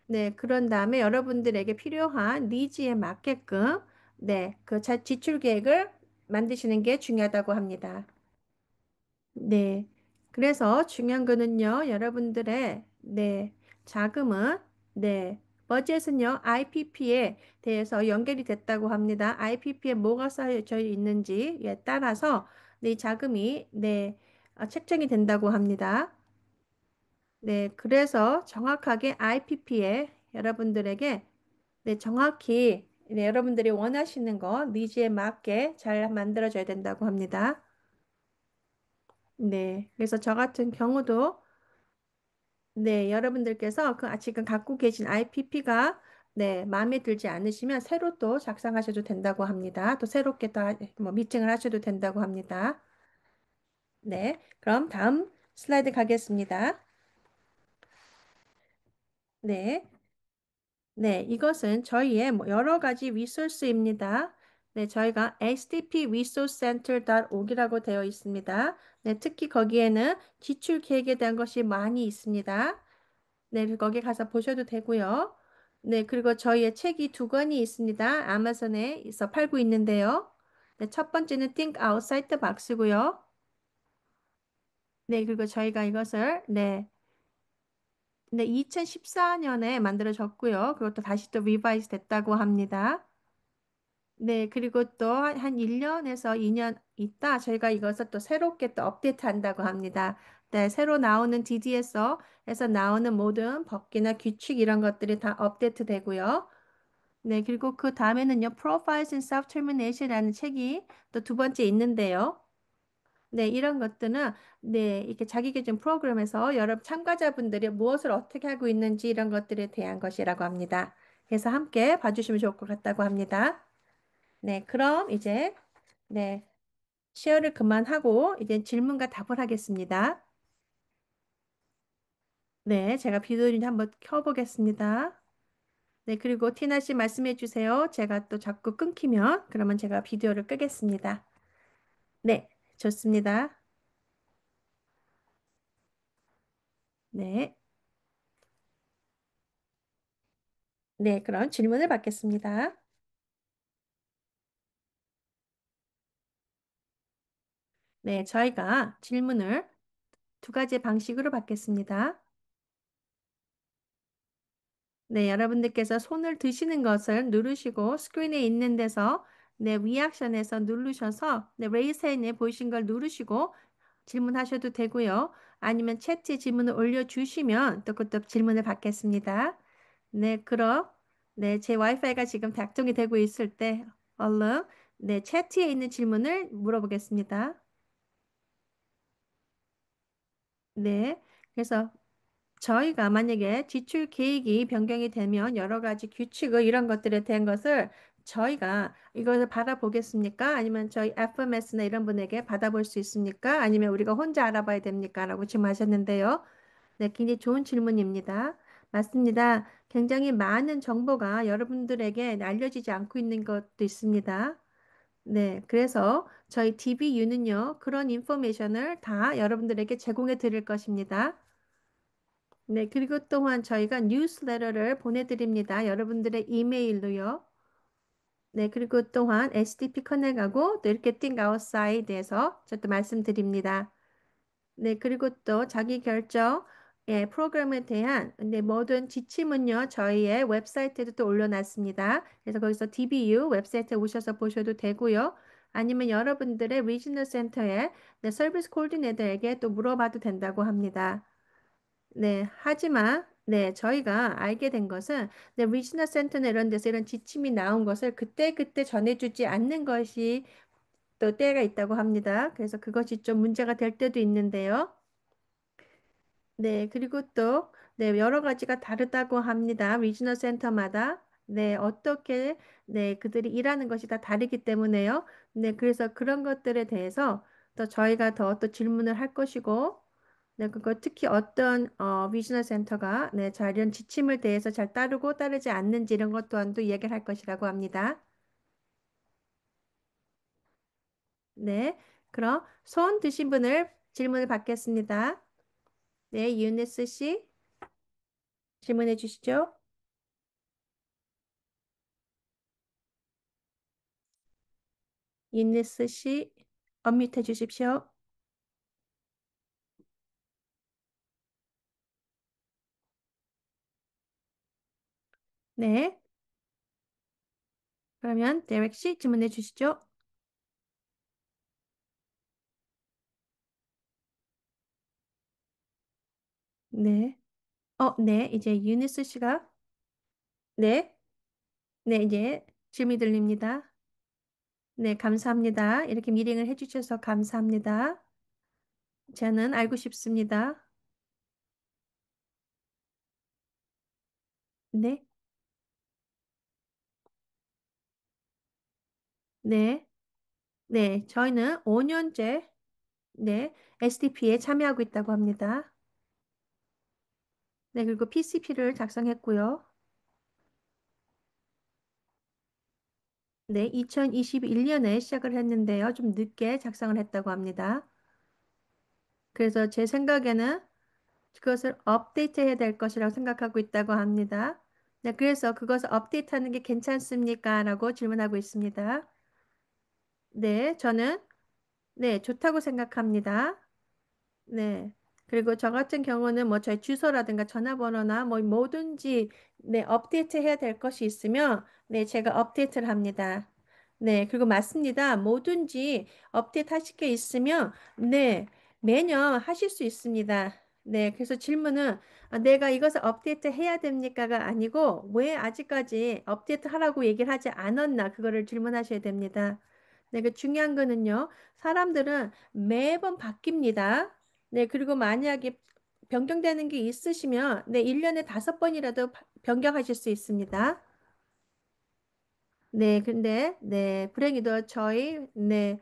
Speaker 1: 네, 그런 다음에 여러분들에게 필요한 니즈에 맞게끔 네, 지출 계획을 만드시는 게 중요하다고 합니다. 네. 그래서 중요한 거는요, 여러분들의, 네, 자금은, 네, 버젯은요, IPP에 대해서 연결이 됐다고 합니다. IPP에 뭐가 쌓여져 있는지에 따라서, 네, 자금이, 네, 책정이 된다고 합니다. 네, 그래서 정확하게 IPP에 여러분들에게, 네, 정확히, 네, 여러분들이 원하시는 거, 니즈에 맞게 잘 만들어져야 된다고 합니다. 네, 그래서 저 같은 경우도 네, 여러분들께서 지금 갖고 계신 IPP가 네, 마음에 들지 않으시면 새로 또 작성하셔도 된다고 합니다. 또 새롭게 뭐 미팅을 하셔도 된다고 합니다. 네, 그럼 다음 슬라이드 가겠습니다. 네, 네, 이것은 저희의 뭐 여러 가지 리소스입니다. 네, 저희가 sdpresourcecenter.org이라고 되어 있습니다. 네, 특히 거기에는 지출 계획에 대한 것이 많이 있습니다. 네, 그래서 거기 가서 보셔도 되고요. 네, 그리고 저희의 책이 두 권이 있습니다. 아마존에서 팔고 있는데요. 네, 첫 번째는 Think Outside the Box고요. 네, 그리고 저희가 이것을 네, 2014년에 만들어졌고요. 그리고 또 다시 또 리바이즈 됐다고 합니다. 네, 그리고 또 한 1년에서 2년 있다 저희가 이것을 또 새롭게 또 업데이트 한다고 합니다. 네, 새로 나오는 DDS에서 나오는 모든 법규나 규칙 이런 것들이 다 업데이트 되고요. 네, 그리고 그 다음에는요, Profiles in Self-Termination이라는 책이 또 두 번째 있는데요. 네, 이런 것들은 네, 이렇게 자기계증 프로그램에서 여러 참가자분들이 무엇을 어떻게 하고 있는지 이런 것들에 대한 것이라고 합니다. 그래서 함께 봐주시면 좋을 것 같다고 합니다. 네, 그럼 이제 네, 시어를 그만하고 이제 질문과 답을 하겠습니다. 네, 제가 비디오를 한번 켜보겠습니다. 네, 그리고 티나 씨 말씀해 주세요. 제가 또 자꾸 끊기면 그러면 제가 비디오를 끄겠습니다. 네, 좋습니다. 네, 네, 그럼 질문을 받겠습니다. 네, 저희가 질문을 두 가지 방식으로 받겠습니다. 네, 여러분들께서 손을 드시는 것을 누르시고 스크린에 있는 데서 네, 리액션에서 누르셔서 네, 레이스 핸에 보이신 걸 누르시고 질문하셔도 되고요. 아니면 채트에 질문을 올려주시면 또 그것도 질문을 받겠습니다. 네, 그럼 네, 제 와이파이가 지금 작동이 되고 있을 때 얼른 네, 채트에 있는 질문을 물어보겠습니다. 네, 그래서 저희가 만약에 지출 계획이 변경이 되면 여러 가지 규칙을 이런 것들에 대한 것을 저희가 이것을 받아보겠습니까? 아니면 저희 FMS나 이런 분에게 받아볼 수 있습니까? 아니면 우리가 혼자 알아봐야 됩니까? 라고 질문하셨는데요. 네, 굉장히 좋은 질문입니다. 맞습니다. 굉장히 많은 정보가 여러분들에게 알려지지 않고 있는 것도 있습니다. 네, 그래서 저희 DBU는요, 그런 인포메이션을 다 여러분들에게 제공해 드릴 것입니다. 네, 그리고 또한 저희가 뉴스레터를 보내드립니다. 여러분들의 이메일로요. 네, 그리고 또한 SDP 커넥하고 또 이렇게 Think Outside에서 저도 말씀드립니다. 네, 그리고 또 자기 결정 예, 프로그램에 대한 모든 지침은요, 저희의 웹사이트에도 또 올려놨습니다. 그래서 거기서 DBU 웹사이트에 오셔서 보셔도 되고요. 아니면 여러분들의 리지널 센터의 서비스 코디네이터에게 또 물어봐도 된다고 합니다. 네, 하지만 네, 저희가 알게 된 것은 리지널 센터나 이런 데서 이런 지침이 나온 것을 그때그때 전해주지 않는 것이 또 때가 있다고 합니다. 그래서 그것이 좀 문제가 될 때도 있는데요. 네, 그리고 또 네, 여러 가지가 다르다고 합니다. 리지널 센터마다 네, 어떻게 네, 그들이 일하는 것이 다 다르기 때문에요. 네, 그래서 그런 것들에 대해서 또 저희가 더 또 질문을 할 것이고 네, 그거 특히 어떤 비즈니스 센터가 네, 자, 이런 지침을 대해서 잘 따르고 따르지 않는지 이런 것 또한도 이야기를 할 것이라고 합니다. 네, 그럼 손 드신 분을 질문을 받겠습니다. 네, 유니스 씨 질문해 주시죠. 유니스 씨 언뮤트 해 주십시오. 네, 그러면 데렉 씨 질문해 주시죠. 네, 네, 이제 유니스 씨가 네, 네, 이제 질문이 들립니다. 네, 감사합니다. 이렇게 미팅을 해주셔서 감사합니다. 저는 알고 싶습니다. 네, 네, 네. 저희는 5년째, 네, STP에 참여하고 있다고 합니다. 네, 그리고 PCP를 작성했고요. 네, 2021년에 시작을 했는데요. 좀 늦게 작성을 했다고 합니다. 그래서 제 생각에는 그것을 업데이트해야 될 것이라고 생각하고 있다고 합니다. 네, 그래서 그것을 업데이트하는 게 괜찮습니까? 라고 질문하고 있습니다. 네, 저는 네, 좋다고 생각합니다. 네. 그리고 저 같은 경우는 뭐 저희 주소라든가 전화번호나 뭐 뭐든지 네, 업데이트 해야 될 것이 있으면 네, 제가 업데이트를 합니다. 네, 그리고 맞습니다. 뭐든지 업데이트 하실 게 있으면 네, 매년 하실 수 있습니다. 네, 그래서 질문은 내가 이것을 업데이트 해야 됩니까가 아니고 왜 아직까지 업데이트 하라고 얘기를 하지 않았나 그거를 질문하셔야 됩니다. 네, 그 중요한 거는요. 사람들은 매번 바뀝니다. 네, 그리고 만약에 변경되는 게 있으시면, 네, 1년에 5번이라도 변경하실 수 있습니다. 네, 근데, 네, 불행히도 저희, 네,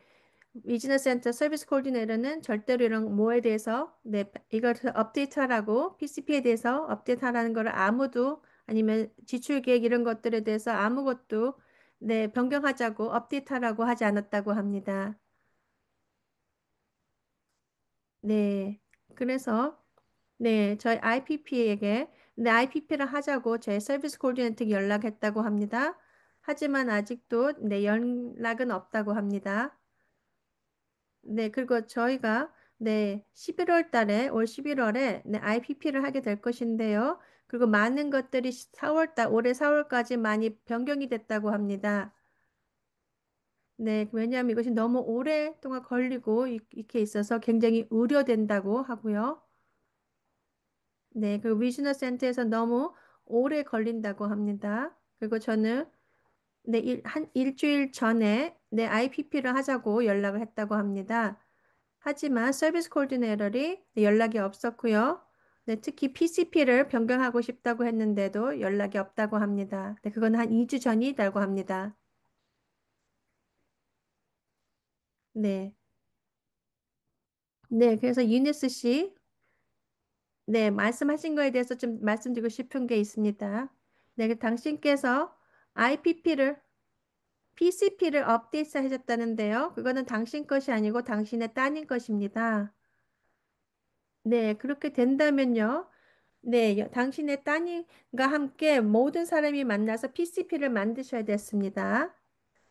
Speaker 1: 비즈니스 센터 서비스 코디네이터는 절대로 이런 뭐에 대해서, 네, 이걸 업데이트하라고, PCP에 대해서 업데이트하라는 걸 아무도, 아니면 지출 계획 이런 것들에 대해서 아무것도, 네, 변경하자고, 업데이트하라고 하지 않았다고 합니다. 네, 그래서, 네, 저희 IPP에게 네, IPP를 하자고 제 서비스 코디네이터에게 연락했다고 합니다. 하지만 아직도 네, 연락은 없다고 합니다. 네, 그리고 저희가 네, 11월 달에 올 11월에 네, IPP를 하게 될 것인데요. 그리고 많은 것들이 4월 달 올해 4월까지 많이 변경이 됐다고 합니다. 네, 왜냐하면 이것이 너무 오랫동안 걸리고 이렇게 있어서 굉장히 우려된다고 하고요. 네, 그 위즈너 센터에서 너무 오래 걸린다고 합니다. 그리고 저는 네, 한 일주일 전에 네, IPP를 하자고 연락을 했다고 합니다. 하지만 서비스 코디네이터이 연락이 없었고요. 네, 특히 PCP를 변경하고 싶다고 했는데도 연락이 없다고 합니다. 네, 그건 한 2주 전이라고 합니다. 네. 네, 그래서 유니스 씨, 네, 말씀하신 거에 대해서 좀 말씀드리고 싶은 게 있습니다. 네, 그 당신께서 IPP를 PCP를 업데이트 하셨다는데요. 그거는 당신 것이 아니고 당신의 따님 것입니다. 네, 그렇게 된다면요. 네, 당신의 따님과 함께 모든 사람이 만나서 PCP를 만드셔야 됐습니다.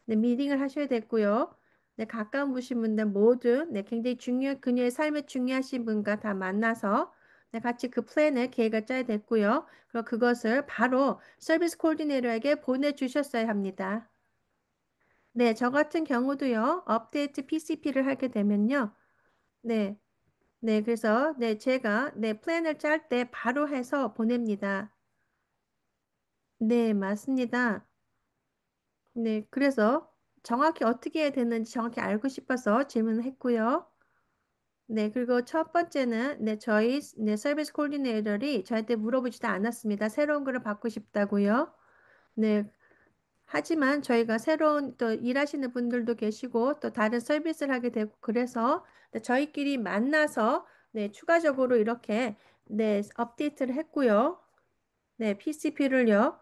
Speaker 1: 네, 미팅을 하셔야 됐고요. 네, 가까운 분신 분들 모두 네, 굉장히 그녀의 삶에 중요하신 분과 다 만나서 네, 같이 그 플랜을 계획을 짜야 됐고요. 그리고 그것을 바로 서비스 코디네이터에게 보내주셨어야 합니다. 네, 저 같은 경우도요, 업데이트 PCP를 하게 되면요. 네, 네, 그래서, 네, 제가, 네, 플랜을 짤 때 바로 해서 보냅니다. 네, 맞습니다. 네, 그래서 정확히 어떻게 해야 되는지 정확히 알고 싶어서 질문을 했고요. 네, 그리고 첫 번째는, 네, 저희, 네, 서비스 코디네이터이 저한테 물어보지도 않았습니다. 새로운 거를 받고 싶다고요. 네, 하지만 저희가 새로운 또 일하시는 분들도 계시고 또 다른 서비스를 하게 되고 그래서 저희끼리 만나서 네, 추가적으로 이렇게 네, 업데이트를 했고요. 네, PCP를요.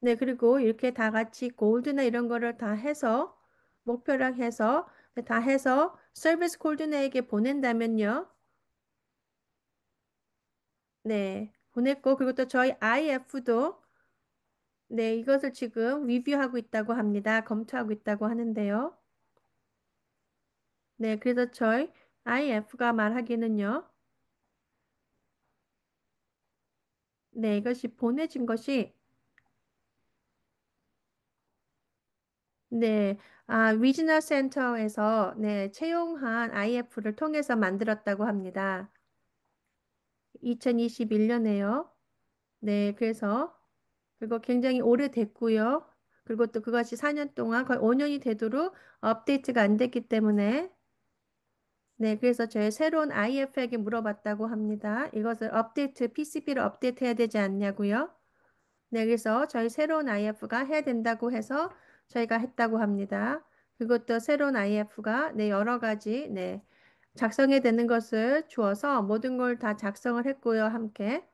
Speaker 1: 네, 그리고 이렇게 다 같이 골드나 이런 거를 다 해서 목표랑 해서 네, 다 해서 서비스 코디네이터에게 보낸다면요. 네, 보냈고 그리고 또 저희 IF도 네, 이것을 지금 리뷰하고 있다고 합니다. 검토하고 있다고 하는데요. 네, 그래서 저희 IF가 말하기는요. 네, 이것이 보내진 것이 네, 리지널 센터에서 네, 채용한 IF를 통해서 만들었다고 합니다. 2021년에요. 네, 그래서 그리고 굉장히 오래됐고요. 그리고 또 그것이 4년 동안 거의 5년이 되도록 업데이트가 안 됐기 때문에 네, 그래서 저희 새로운 IF에게 물어봤다고 합니다. 이것을 업데이트, PCB를 업데이트해야 되지 않냐고요. 네, 그래서 저희 새로운 IF가 해야 된다고 해서 저희가 했다고 합니다. 그것도 새로운 IF가 네, 여러 가지 네, 작성해야 되는 것을 주어서 모든 걸 다 작성을 했고요, 함께.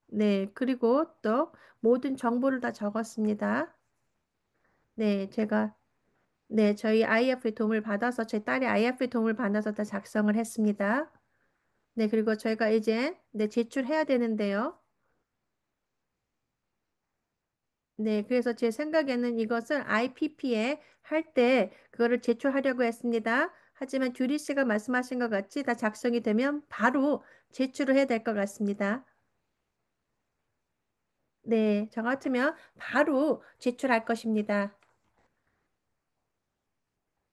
Speaker 1: 네, 그리고 또 모든 정보를 다 적었습니다. 네, 제가 네, 저희 IF의 도움을 받아서 제 딸이 IF의 도움을 받아서 다 작성을 했습니다. 네, 그리고 저희가 이제 네, 제출해야 되는데요. 네, 그래서 제 생각에는 이것을 IPP에 할 때 그거를 제출하려고 했습니다. 하지만 주리 씨가 말씀하신 것 같이 다 작성이 되면 바로 제출을 해야 될 것 같습니다. 네, 저 같으면 바로 제출할 것입니다.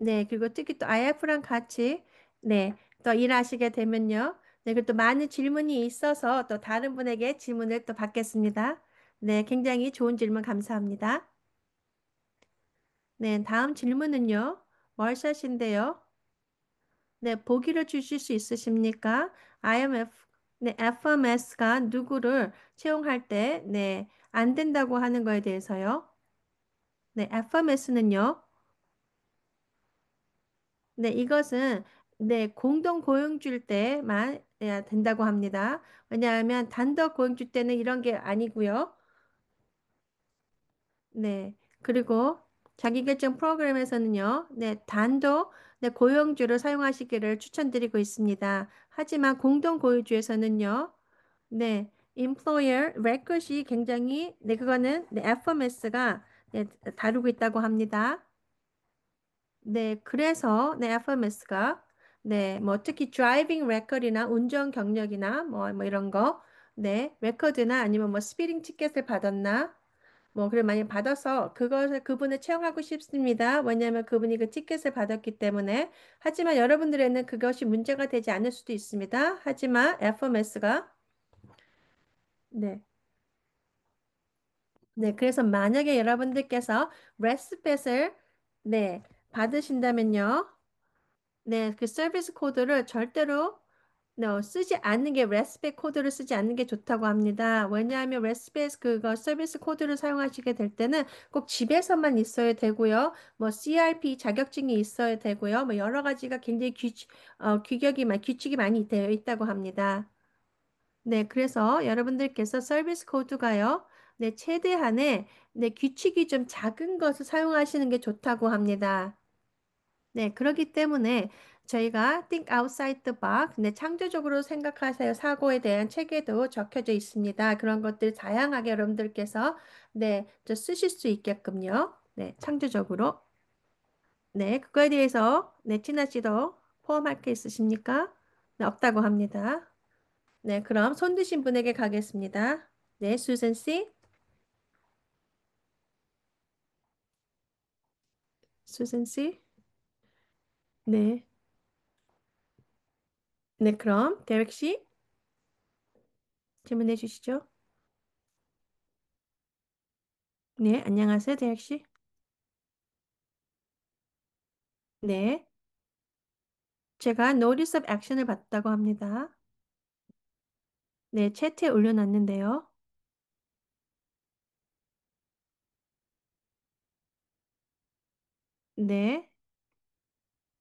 Speaker 1: 네, 그리고 특히 또 IF랑 같이 네, 또 일하시게 되면요. 네, 그리고 또 많은 질문이 있어서 또 다른 분에게 질문을 또 받겠습니다. 네, 굉장히 좋은 질문 감사합니다. 네, 다음 질문은요. 월샷인데요. 네, 보기를 주실 수 있으십니까? IMF, 네, FMS가 누구를 채용할 때, 네, 안 된다고 하는 거에 대해서요. 네, FMS는요. 네, 이것은, 네, 공동 고용주일 때만 해야 된다고 합니다. 왜냐하면 단독 고용주 때는 이런 게 아니고요. 네. 그리고 자기결정 프로그램에서는요, 네, 단독, 네, 고용주를 사용하시기를 추천드리고 있습니다. 하지만 공동 고용주에서는요, 네, employer record이 굉장히, 네, 그거는, 네, FMS가, 네, 다루고 있다고 합니다. 네, 그래서, 네, FMS가, 네, 뭐, 특히 driving record이나 운전 경력이나 뭐 이런 거, 네, 레코드나 아니면 뭐, 스피딩 티켓을 받았나, 뭐, 그래, 많이 받아서 그것을 그분을 채용하고 싶습니다. 왜냐하면 그분이 그 티켓을 받았기 때문에. 하지만 여러분들에는 그것이 문제가 되지 않을 수도 있습니다. 하지만 FMS가, 네. 네, 그래서 만약에 여러분들께서 레스펫을, 네, 받으신다면요. 네, 그 서비스 코드를 절대로 쓰지 않는 게 레스펙 코드를 쓰지 않는 게 좋다고 합니다. 왜냐하면 레스펙 그거 서비스 코드를 사용하시게 될 때는 꼭 집에서만 있어야 되고요. 뭐 CRP 자격증이 있어야 되고요. 뭐 여러 가지가 굉장히 규칙이 많이 되어 있다고 합니다. 네, 그래서 여러분들께서 서비스 코드가요. 네, 최대한의 네, 규칙이 좀 작은 것을 사용하시는 게 좋다고 합니다. 네, 그렇기 때문에 저희가 Think Outside the Box, 네, 창조적으로 생각하세요. 사고에 대한 책에도 적혀져 있습니다. 그런 것들 다양하게 여러분들께서 네, 저 쓰실 수 있게끔요. 네, 창조적으로. 네, 그거에 대해서 네, 티나 씨도 포함할 게 있으십니까? 네, 없다고 합니다. 네, 그럼 손 드신 분에게 가겠습니다. 네, 수잔 씨. 수잔 씨. 네. 네, 그럼 데렉 씨 질문해 주시죠. 네, 안녕하세요, 데렉 씨. 네. 제가 Notice of Action을 받았다고 합니다. 네, 채트에 올려놨는데요. 네,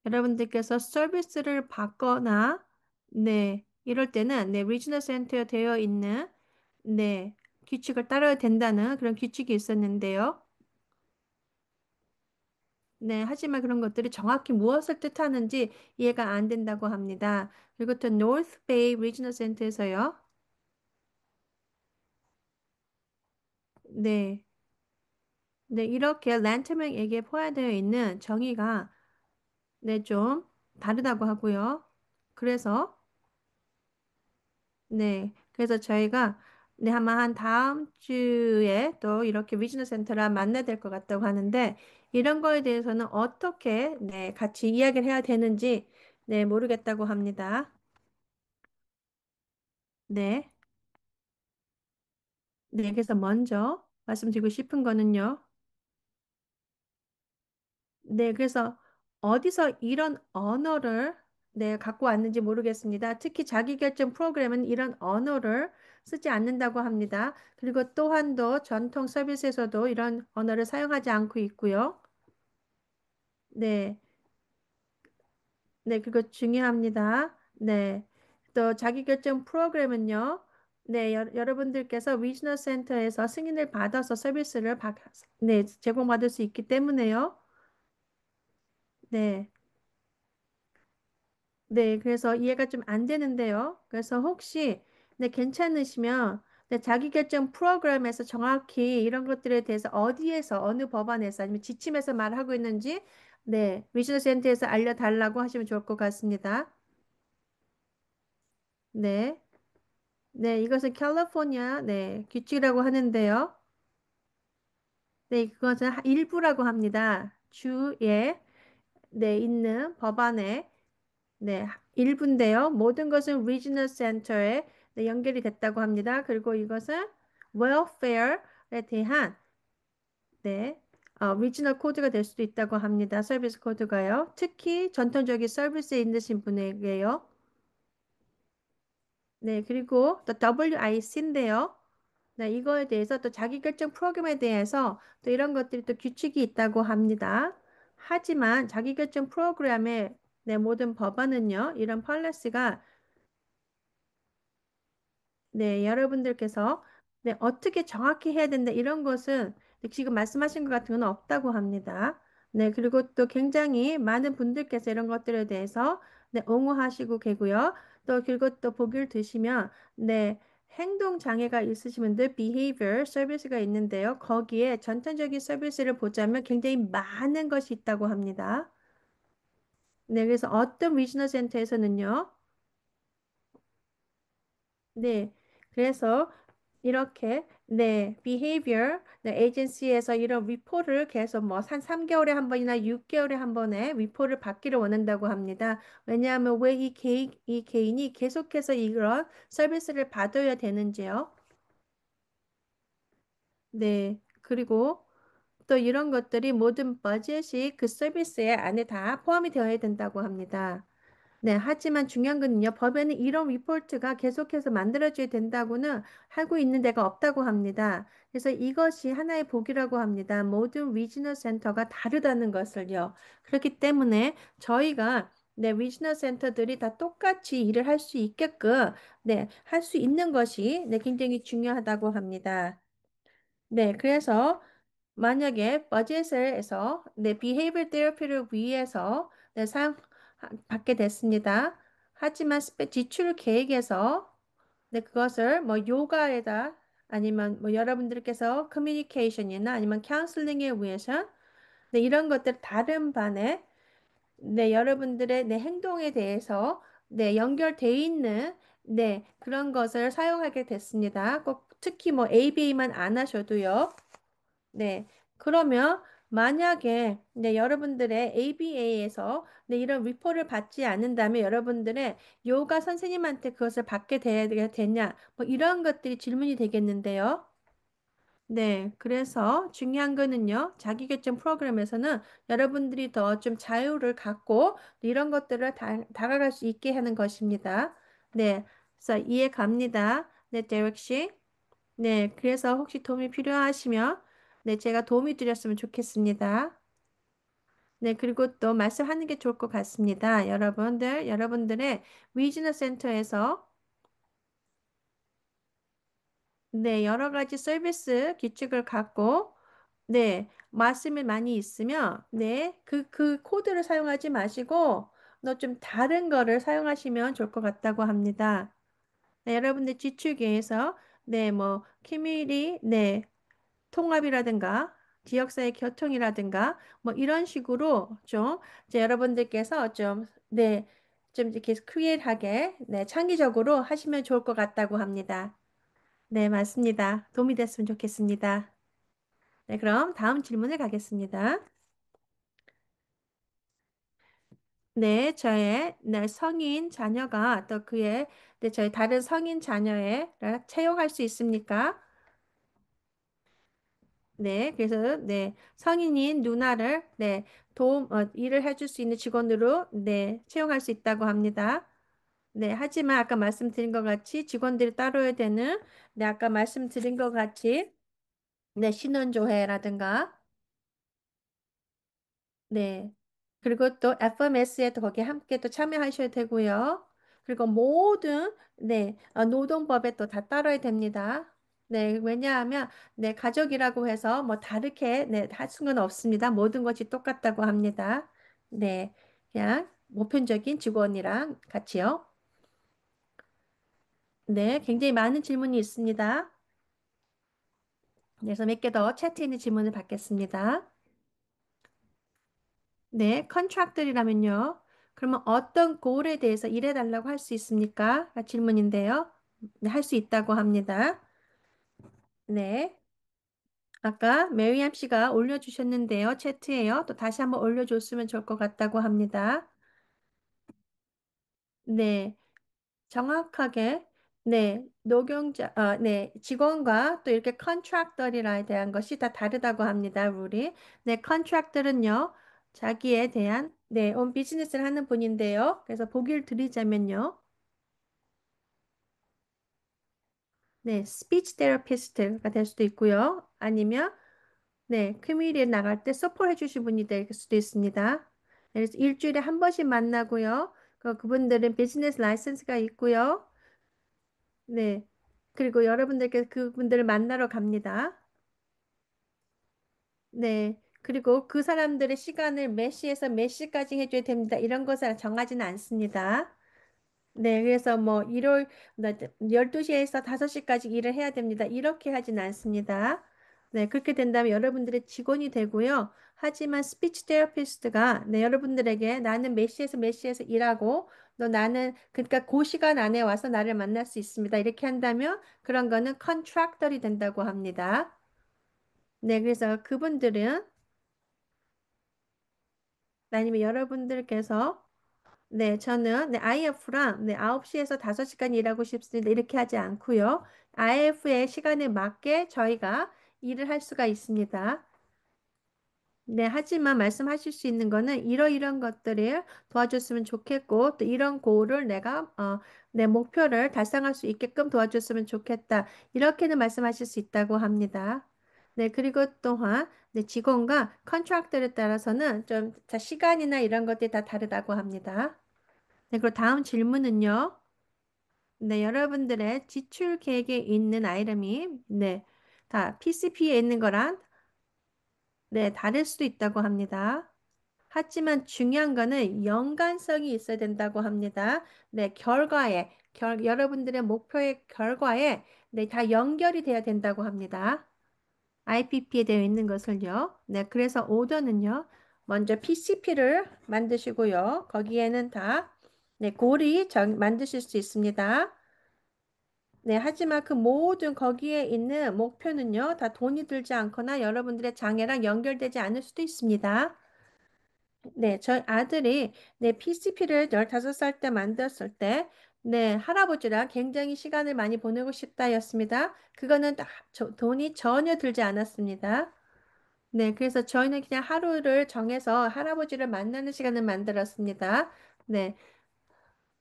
Speaker 1: 여러분들께서 서비스를 받거나, 네, 이럴 때는, 네, 리지널 센터에 되어 있는, 네, 규칙을 따라야 된다는 그런 규칙이 있었는데요. 네, 하지만 그런 것들이 정확히 무엇을 뜻하는지 이해가 안 된다고 합니다. 그리고 또 North Bay Regional Center에서요. 네, 네, 이렇게 랜트명에게 포함되어 있는 정의가 네, 좀 다르다고 하고요. 그래서 네, 그래서 저희가 네, 아마 한 다음 주에 또 이렇게 리지널 센터랑 만나야 될 것 같다고 하는데 이런 거에 대해서는 어떻게 네, 같이 이야기를 해야 되는지 네, 모르겠다고 합니다. 네. 네, 그래서 먼저 말씀드리고 싶은 거는요. 네, 그래서 어디서 이런 언어를 네, 갖고 왔는지 모르겠습니다. 특히 자기결정 프로그램은 이런 언어를 쓰지 않는다고 합니다. 그리고 또한도 전통 서비스에서도 이런 언어를 사용하지 않고 있고요. 네, 네, 그거 중요합니다. 네, 또 자기결정 프로그램은요. 네, 여러분들께서 리지널 센터에서 승인을 받아서 서비스를 네, 제공받을 수 있기 때문에요. 네. 네, 그래서 이해가 좀 안 되는데요. 그래서 혹시 네, 괜찮으시면 네, 자기결정 프로그램에서 정확히 이런 것들에 대해서 어디에서 어느 법안에서 아니면 지침에서 말하고 있는지 네, 위즈너 센터에서 알려달라고 하시면 좋을 것 같습니다. 네, 네, 이것은 캘리포니아 네, 규칙이라고 하는데요. 네, 그것은 일부라고 합니다. 주에 네, 있는 법안에 네, 일부인데요. 모든 것은 리지널 센터에 네, 연결이 됐다고 합니다. 그리고 이것은 웰페어에 대한 네, 리지널 코드가 될 수도 있다고 합니다. 서비스 코드가요. 특히 전통적인 서비스에 있으신 분에게요. 네, 그리고 또 WIC인데요. 네, 이거에 대해서 또 자기결정 프로그램에 대해서 또 이런 것들이 또 규칙이 있다고 합니다. 하지만 자기결정 프로그램의 네, 모든 법안은요, 이런 펄러시가 네, 여러분들께서 네, 어떻게 정확히 해야 된다 이런 것은 네, 지금 말씀하신 것 같은 건 없다고 합니다. 네, 그리고 또 굉장히 많은 분들께서 이런 것들에 대해서 네, 옹호하시고 계고요. 또 그리고 또 보기를 드시면 네, 행동 장애가 있으신 분들 behavior 서비스가 있는데요. 거기에 전통적인 서비스를 보자면 굉장히 많은 것이 있다고 합니다. 네, 그래서 어떤 리지널 센터에서는요. 네. 그래서 이렇게 네, behavior 네, 에이전시에서 이런 리포트를 계속 뭐 한 3개월에 한 번이나 6개월에 한 번에 리포트를 받기를 원한다고 합니다. 왜냐하면 왜 이 개인이 계속해서 이런 서비스를 받아야 되는지요. 네. 그리고 또 이런 것들이 모든 버젯이 그 서비스에 안에 다 포함이 되어야 된다고 합니다. 네, 하지만 중요한 거는요, 법에는 이런 리포트가 계속해서 만들어져야 된다고는 하고 있는 데가 없다고 합니다. 그래서 이것이 하나의 복이라고 합니다. 모든 리지널 센터가 다르다는 것을요. 그렇기 때문에 저희가 네, 리지널 센터들이 다 똑같이 일을 할 수 있게끔 네, 할 수 있는 것이 네, 굉장히 중요하다고 합니다. 네, 그래서 만약에 버젯에서 내 비헤이비어 테라피를 위해서 내 사용 받게 됐습니다. 하지만 지출 계획에서 내 그것을 뭐 요가에다 아니면 뭐 여러분들께서 커뮤니케이션이나 아니면 카운슬링에 위해서 네, 이런 것들 다른 반에 네, 여러분들의 내 행동에 대해서 네, 연결돼 있는 네, 그런 것을 사용하게 됐습니다. 꼭 특히 뭐 ABA만 안 하셔도요. 네. 그러면 만약에 네, 여러분들의 ABA에서 네, 이런 리포를 받지 않는다면 여러분들의 요가 선생님한테 그것을 받게 되냐? 뭐 이런 것들이 질문이 되겠는데요. 네. 그래서 중요한 거는요. 자기결정 프로그램에서는 여러분들이 더 좀 자유를 갖고 이런 것들을 다가갈 수 있게 하는 것입니다. 네. 그래서 이해 갑니다. 네, 데렉 씨. 네, 그래서 혹시 도움이 필요하시면 네, 제가 도움이 드렸으면 좋겠습니다. 네, 그리고 또 말씀하는 게 좋을 것 같습니다. 여러분들의 위즈너 센터에서 네, 여러 가지 서비스 규칙을 갖고 네, 말씀이 많이 있으면 네, 그 코드를 사용하지 마시고 너 좀 다른 거를 사용하시면 좋을 것 같다고 합니다. 네, 여러분들 지출계에서 네, 뭐 키미리 네, 통합이라든가 지역사회 교통이라든가 뭐 이런 식으로 좀 이제 여러분들께서 좀 네, 좀 이렇게 크리에이트하게 네, 창의적으로 하시면 좋을 것 같다고 합니다. 네, 맞습니다. 도움이 됐으면 좋겠습니다. 네, 그럼 다음 질문을 가겠습니다. 네, 저의 네, 성인 자녀가 또 그의 네, 저희 다른 성인 자녀의 채용할 수 있습니까? 네, 그래서 네, 성인인 누나를 네, 일을 해줄 수 있는 직원으로 네, 채용할 수 있다고 합니다. 네, 하지만 아까 말씀드린 것 같이 직원들이 따로야 되는 네, 아까 말씀드린 것 같이 네, 신원조회라든가 네. 그리고 또 FMS에도 거기에 함께 또 참여하셔야 되고요. 그리고 모든 네, 노동법에 또 다 따라야 됩니다. 네, 왜냐하면 네, 가족이라고 해서 뭐 다르게 네, 할 수는 없습니다. 모든 것이 똑같다고 합니다. 네. 그냥 보편적인 직원이랑 같이요. 네, 굉장히 많은 질문이 있습니다. 그래서 몇 개 더 채트에 있는 질문을 받겠습니다. 네, 컨트랙들이라면요. 그러면 어떤 고을에 대해서 일해달라고 할 수 있습니까? 질문인데요. 네, 할 수 있다고 합니다. 네. 아까 메리암 씨가 올려주셨는데요. 채트에요. 또 다시 한번 올려줬으면 좋을 것 같다고 합니다. 네. 정확하게 네, 직원과 또 이렇게 컨트랙터리에 대한 것이 다 다르다고 합니다, 룰이. 네, 컨트랙터는요, 자기에 대한 온 비즈니스를 하는 분인데요. 그래서 보기를 드리자면요. 네, 스피치 테라피스트가 될 수도 있고요. 아니면 네, 커뮤니티에 나갈 때 서포트 해주신 분이 될 수도 있습니다. 네, 그래서 일주일에 한 번씩 만나고요. 그분들은 비즈니스 라이센스가 있고요. 네. 그리고 여러분들께 그분들을 만나러 갑니다. 네. 그리고 그 사람들의 시간을 몇 시에서 몇 시까지 해줘야 됩니다. 이런 것을 정하지는 않습니다. 네. 그래서 뭐 12시에서 5시까지 일을 해야 됩니다. 이렇게 하진 않습니다. 네. 그렇게 된다면 여러분들의 직원이 되고요. 하지만 스피치 테라피스트가 네, 여러분들에게 나는 몇 시에서 몇 시에서 일하고 너 나는 그러니까 그 시간 안에 와서 나를 만날 수 있습니다. 이렇게 한다면 그런 거는 컨트랙터리 된다고 합니다. 네. 그래서 그분들은 아니면 여러분들께서 네, 저는 네, IF랑 네, 9시에서 5시간 일하고 싶습니다. 이렇게 하지 않고요. IF의 시간에 맞게 저희가 일을 할 수가 있습니다. 네, 하지만 말씀하실 수 있는 거는 이러이런 것들을 도와줬으면 좋겠고 또 이런 고를 내가 내 목표를 달성할 수 있게끔 도와줬으면 좋겠다. 이렇게는 말씀하실 수 있다고 합니다. 네, 그리고 또한 네, 직원과 컨트랙터에 따라서는 좀 시간이나 이런 것들이 다 다르다고 합니다. 네, 그리고 다음 질문은요. 네, 여러분들의 지출 계획에 있는 아이템이 네, 다 PCP에 있는 거랑 네, 다를 수도 있다고 합니다. 하지만 중요한 거는 연관성이 있어야 된다고 합니다. 네, 여러분들의 목표의 결과에 네, 다 연결이 돼야 된다고 합니다. IPP에 되어 있는 것을요. 네, 그래서 오더는요. 먼저 PCP를 만드시고요. 거기에는 다 네, 만드실 수 있습니다. 네, 하지만 그 모든 거기에 있는 목표는요. 다 돈이 들지 않거나 여러분들의 장애랑 연결되지 않을 수도 있습니다. 네, 저희 아들이 네, PCP를 15살 때 만들었을 때 네, 할아버지랑 굉장히 시간을 많이 보내고 싶다였습니다. 그거는 돈이 전혀 들지 않았습니다. 네, 그래서 저희는 그냥 하루를 정해서 할아버지를 만나는 시간을 만들었습니다. 네,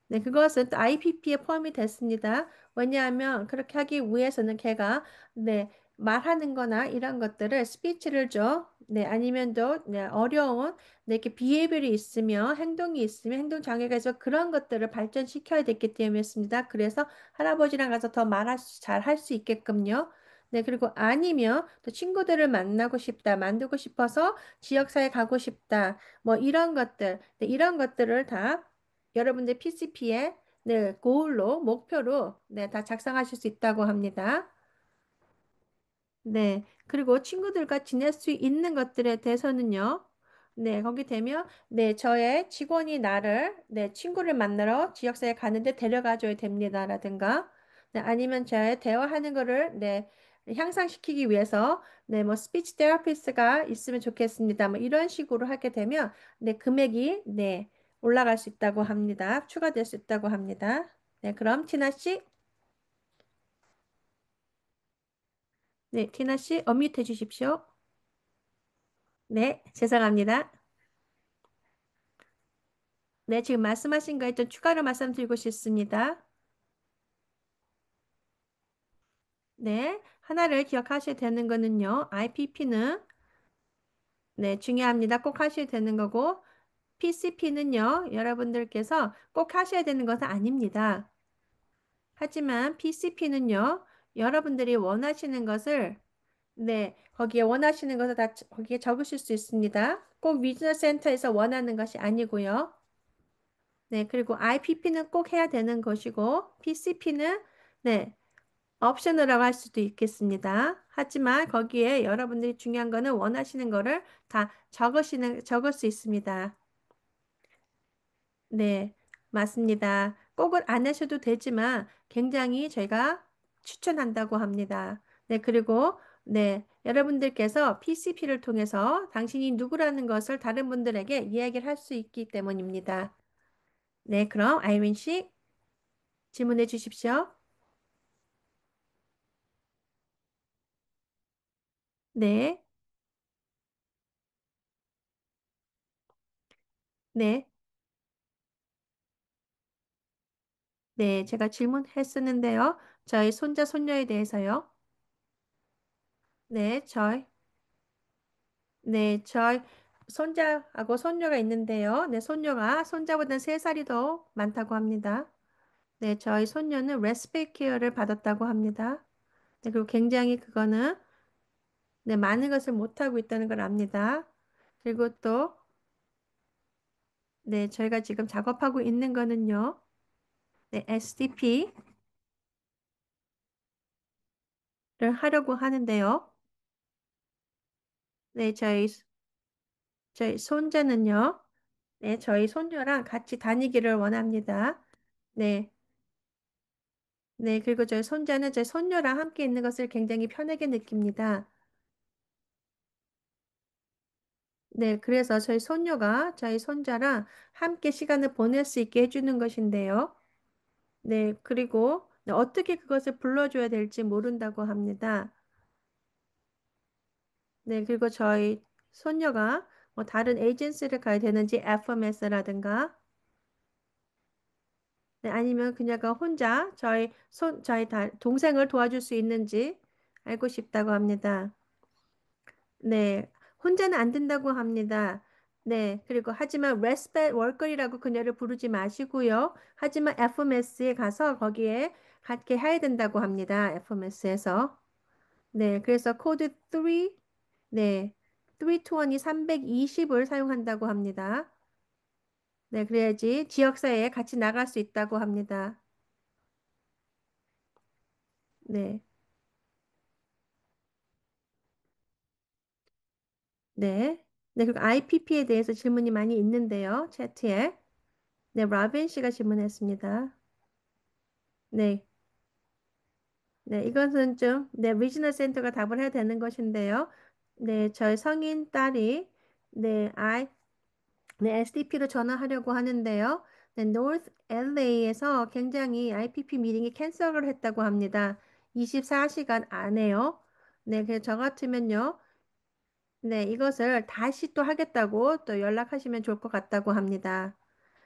Speaker 1: 네, 그것은 또 IPP에 포함이 됐습니다. 왜냐하면 그렇게 하기 위해서는 걔가 네, 말하는 거나 이런 것들을 스피치를 줘. 네, 아니면 또 네, 어려운 네, 이렇게 비해별이 있으면 행동이 있으면 행동 장애가 있어 그런 것들을 발전시켜야 됐기 때문이었습니다. 그래서 할아버지랑 가서 더 말할 수, 잘 할 수 있게끔요. 네, 그리고 아니면 또 친구들을 만나고 싶다, 만들고 싶어서 지역사회 가고 싶다, 뭐 이런 것들, 네, 이런 것들을 다 여러분들 PCP에 네, 고울로 목표로 네, 다 작성하실 수 있다고 합니다. 네. 그리고 친구들과 지낼 수 있는 것들에 대해서는요. 네, 거기 되면, 네, 저의 직원이 나를, 네, 친구를 만나러 지역사회에 가는데 데려가 줘야 됩니다라든가, 네, 아니면 저의 대화하는 거를, 네, 향상시키기 위해서, 네, 뭐, 스피치 테라피스트가 있으면 좋겠습니다. 뭐, 이런 식으로 하게 되면, 네, 금액이, 네, 올라갈 수 있다고 합니다. 추가될 수 있다고 합니다. 네, 그럼 티나 씨, 네, 티나 씨, 언뮤트 해 주십시오. 네, 죄송합니다. 네, 지금 말씀하신 거에 좀 추가로 말씀드리고 싶습니다. 네, 하나를 기억하셔야 되는 거는요. IPP는 네, 중요합니다. 꼭 하셔야 되는 거고 PCP는요. 여러분들께서 꼭 하셔야 되는 것은 아닙니다. 하지만 PCP는요. 여러분들이 원하시는 것을 네, 거기에 원하시는 것을 다 거기에 적으실 수 있습니다. 꼭 위즈너 센터에서 원하는 것이 아니고요. 네, 그리고 IPP는 꼭 해야 되는 것이고 PCP는 네, 옵션이라고 할 수도 있겠습니다. 하지만 거기에 여러분들이 중요한 거는 원하시는 거를 다 적을 수 있습니다. 네, 맞습니다. 꼭은 안 하셔도 되지만 굉장히 제가 추천한다고 합니다. 네, 그리고 네, 여러분들께서 PCP를 통해서 당신이 누구라는 것을 다른 분들에게 이야기를 할 수 있기 때문입니다. 네, 그럼 아이린 씨 질문해 주십시오. 네, 네. 네, 제가 질문했었는데요. 저희 손자, 손녀에 대해서요. 네, 저희 손자하고 손녀가 있는데요. 네, 손녀가 손자보다 3살이 더 많다고 합니다. 네, 저희 손녀는 레스피 케어를 받았다고 합니다. 네, 그리고 굉장히 그거는 네, 많은 것을 못하고 있다는 걸 압니다. 그리고 또, 네, 저희가 지금 작업하고 있는 거는요. 네, SDP를 하려고 하는데요. 네, 저희 손자는요. 네, 저희 손녀랑 같이 다니기를 원합니다. 네, 네, 그리고 저희 손자는 저희 손녀랑 함께 있는 것을 굉장히 편하게 느낍니다. 네, 그래서 저희 손녀가 저희 손자랑 함께 시간을 보낼 수 있게 해주는 것인데요. 네, 그리고 네, 어떻게 그것을 불러줘야 될지 모른다고 합니다. 네, 그리고 저희 손녀가 뭐 다른 에이전시를 가야 되는지 FMS라든가 네, 아니면 그녀가 혼자 동생을 도와줄 수 있는지 알고 싶다고 합니다. 네, 혼자는 안 된다고 합니다. 네, 그리고 하지만 레스펙 월걸이라고 그녀를 부르지 마시고요. 하지만 FMS에 가서 거기에 같이 해야 된다고 합니다. FMS에서. 네, 그래서 코드 3, 네, 320이 320을 사용한다고 합니다. 네, 그래야지 지역사회에 같이 나갈 수 있다고 합니다. 네. 네. 네, 그리고 IPP에 대해서 질문이 많이 있는데요. 채트에. 네, 라벤 씨가 질문했습니다. 네. 네, 이것은 좀, 네, 리지널 센터가 답을 해야 되는 것인데요. 네, 저희 성인 딸이, 네, 네, SDP로 전화하려고 하는데요. 네, North LA에서 굉장히 IPP 미팅이 캔슬을 했다고 합니다. 24시간 안에요. 네, 그래서 저 같으면요. 네, 이것을 다시 또 하겠다고 또 연락하시면 좋을 것 같다고 합니다.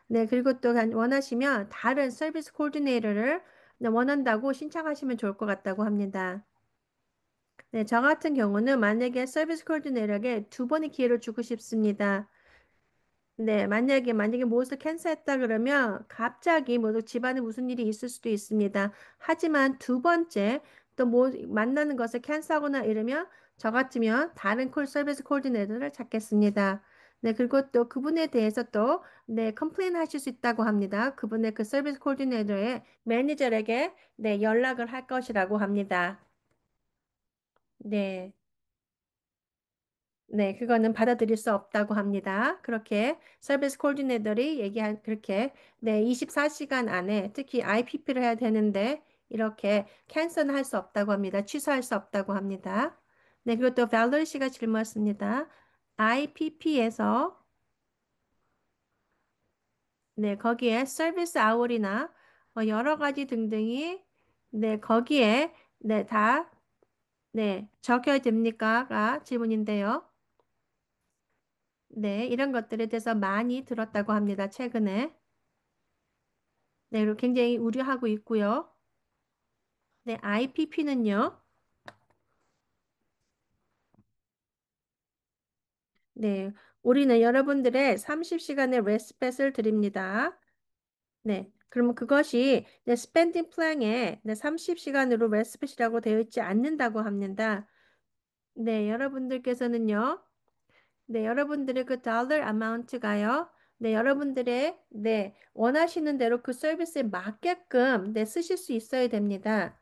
Speaker 1: 네, 그리고 또 원하시면 다른 서비스 코디네이터를 네, 원한다고 신청하시면 좋을 것 같다고 합니다. 네, 저 같은 경우는 만약에 서비스 코디네이터에게 두 번의 기회를 주고 싶습니다. 네, 만약에 무엇을 캔슬했다 그러면 갑자기 뭐 집안에 무슨 일이 있을 수도 있습니다. 하지만 두 번째 또 뭐 만나는 것을 캔슬하거나 이러면 저 같으면 다른 콜 서비스 코디네이터를 찾겠습니다. 네, 그리고 또 그분에 대해서 또 네, 컴플레인 하실 수 있다고 합니다. 그분의 그 서비스 코디네이터의 매니저에게 네, 연락을 할 것이라고 합니다. 네. 네, 그거는 받아들일 수 없다고 합니다. 그렇게 서비스 코디네이터들이 얘기한 그렇게 네, 24시간 안에 특히 IPP를 해야 되는데 이렇게 캔슬은 할 수 없다고 합니다. 취소할 수 없다고 합니다. 네, 그리고 또 밸러리 씨가 질문했습니다. IPP에서 네, 거기에 서비스 아워이나 뭐 여러 가지 등등이 네, 거기에 네, 다 네, 적혀야 됩니까?가 질문인데요. 네, 이런 것들에 대해서 많이 들었다고 합니다. 최근에. 네, 그리고 굉장히 우려하고 있고요. 네, IPP는요. 네, 우리는 여러분들의 30시간의 레스펫을 드립니다. 네, 그러면 그것이 네, 스펜딩 플랜에 네, 30시간으로 레스펫이라고 되어 있지 않는다고 합니다. 네, 여러분들께서는요. 네, 여러분들의 그 달러 아마운트가요. 네, 여러분들의 네, 원하시는 대로 그 서비스에 맞게끔 네, 쓰실 수 있어야 됩니다.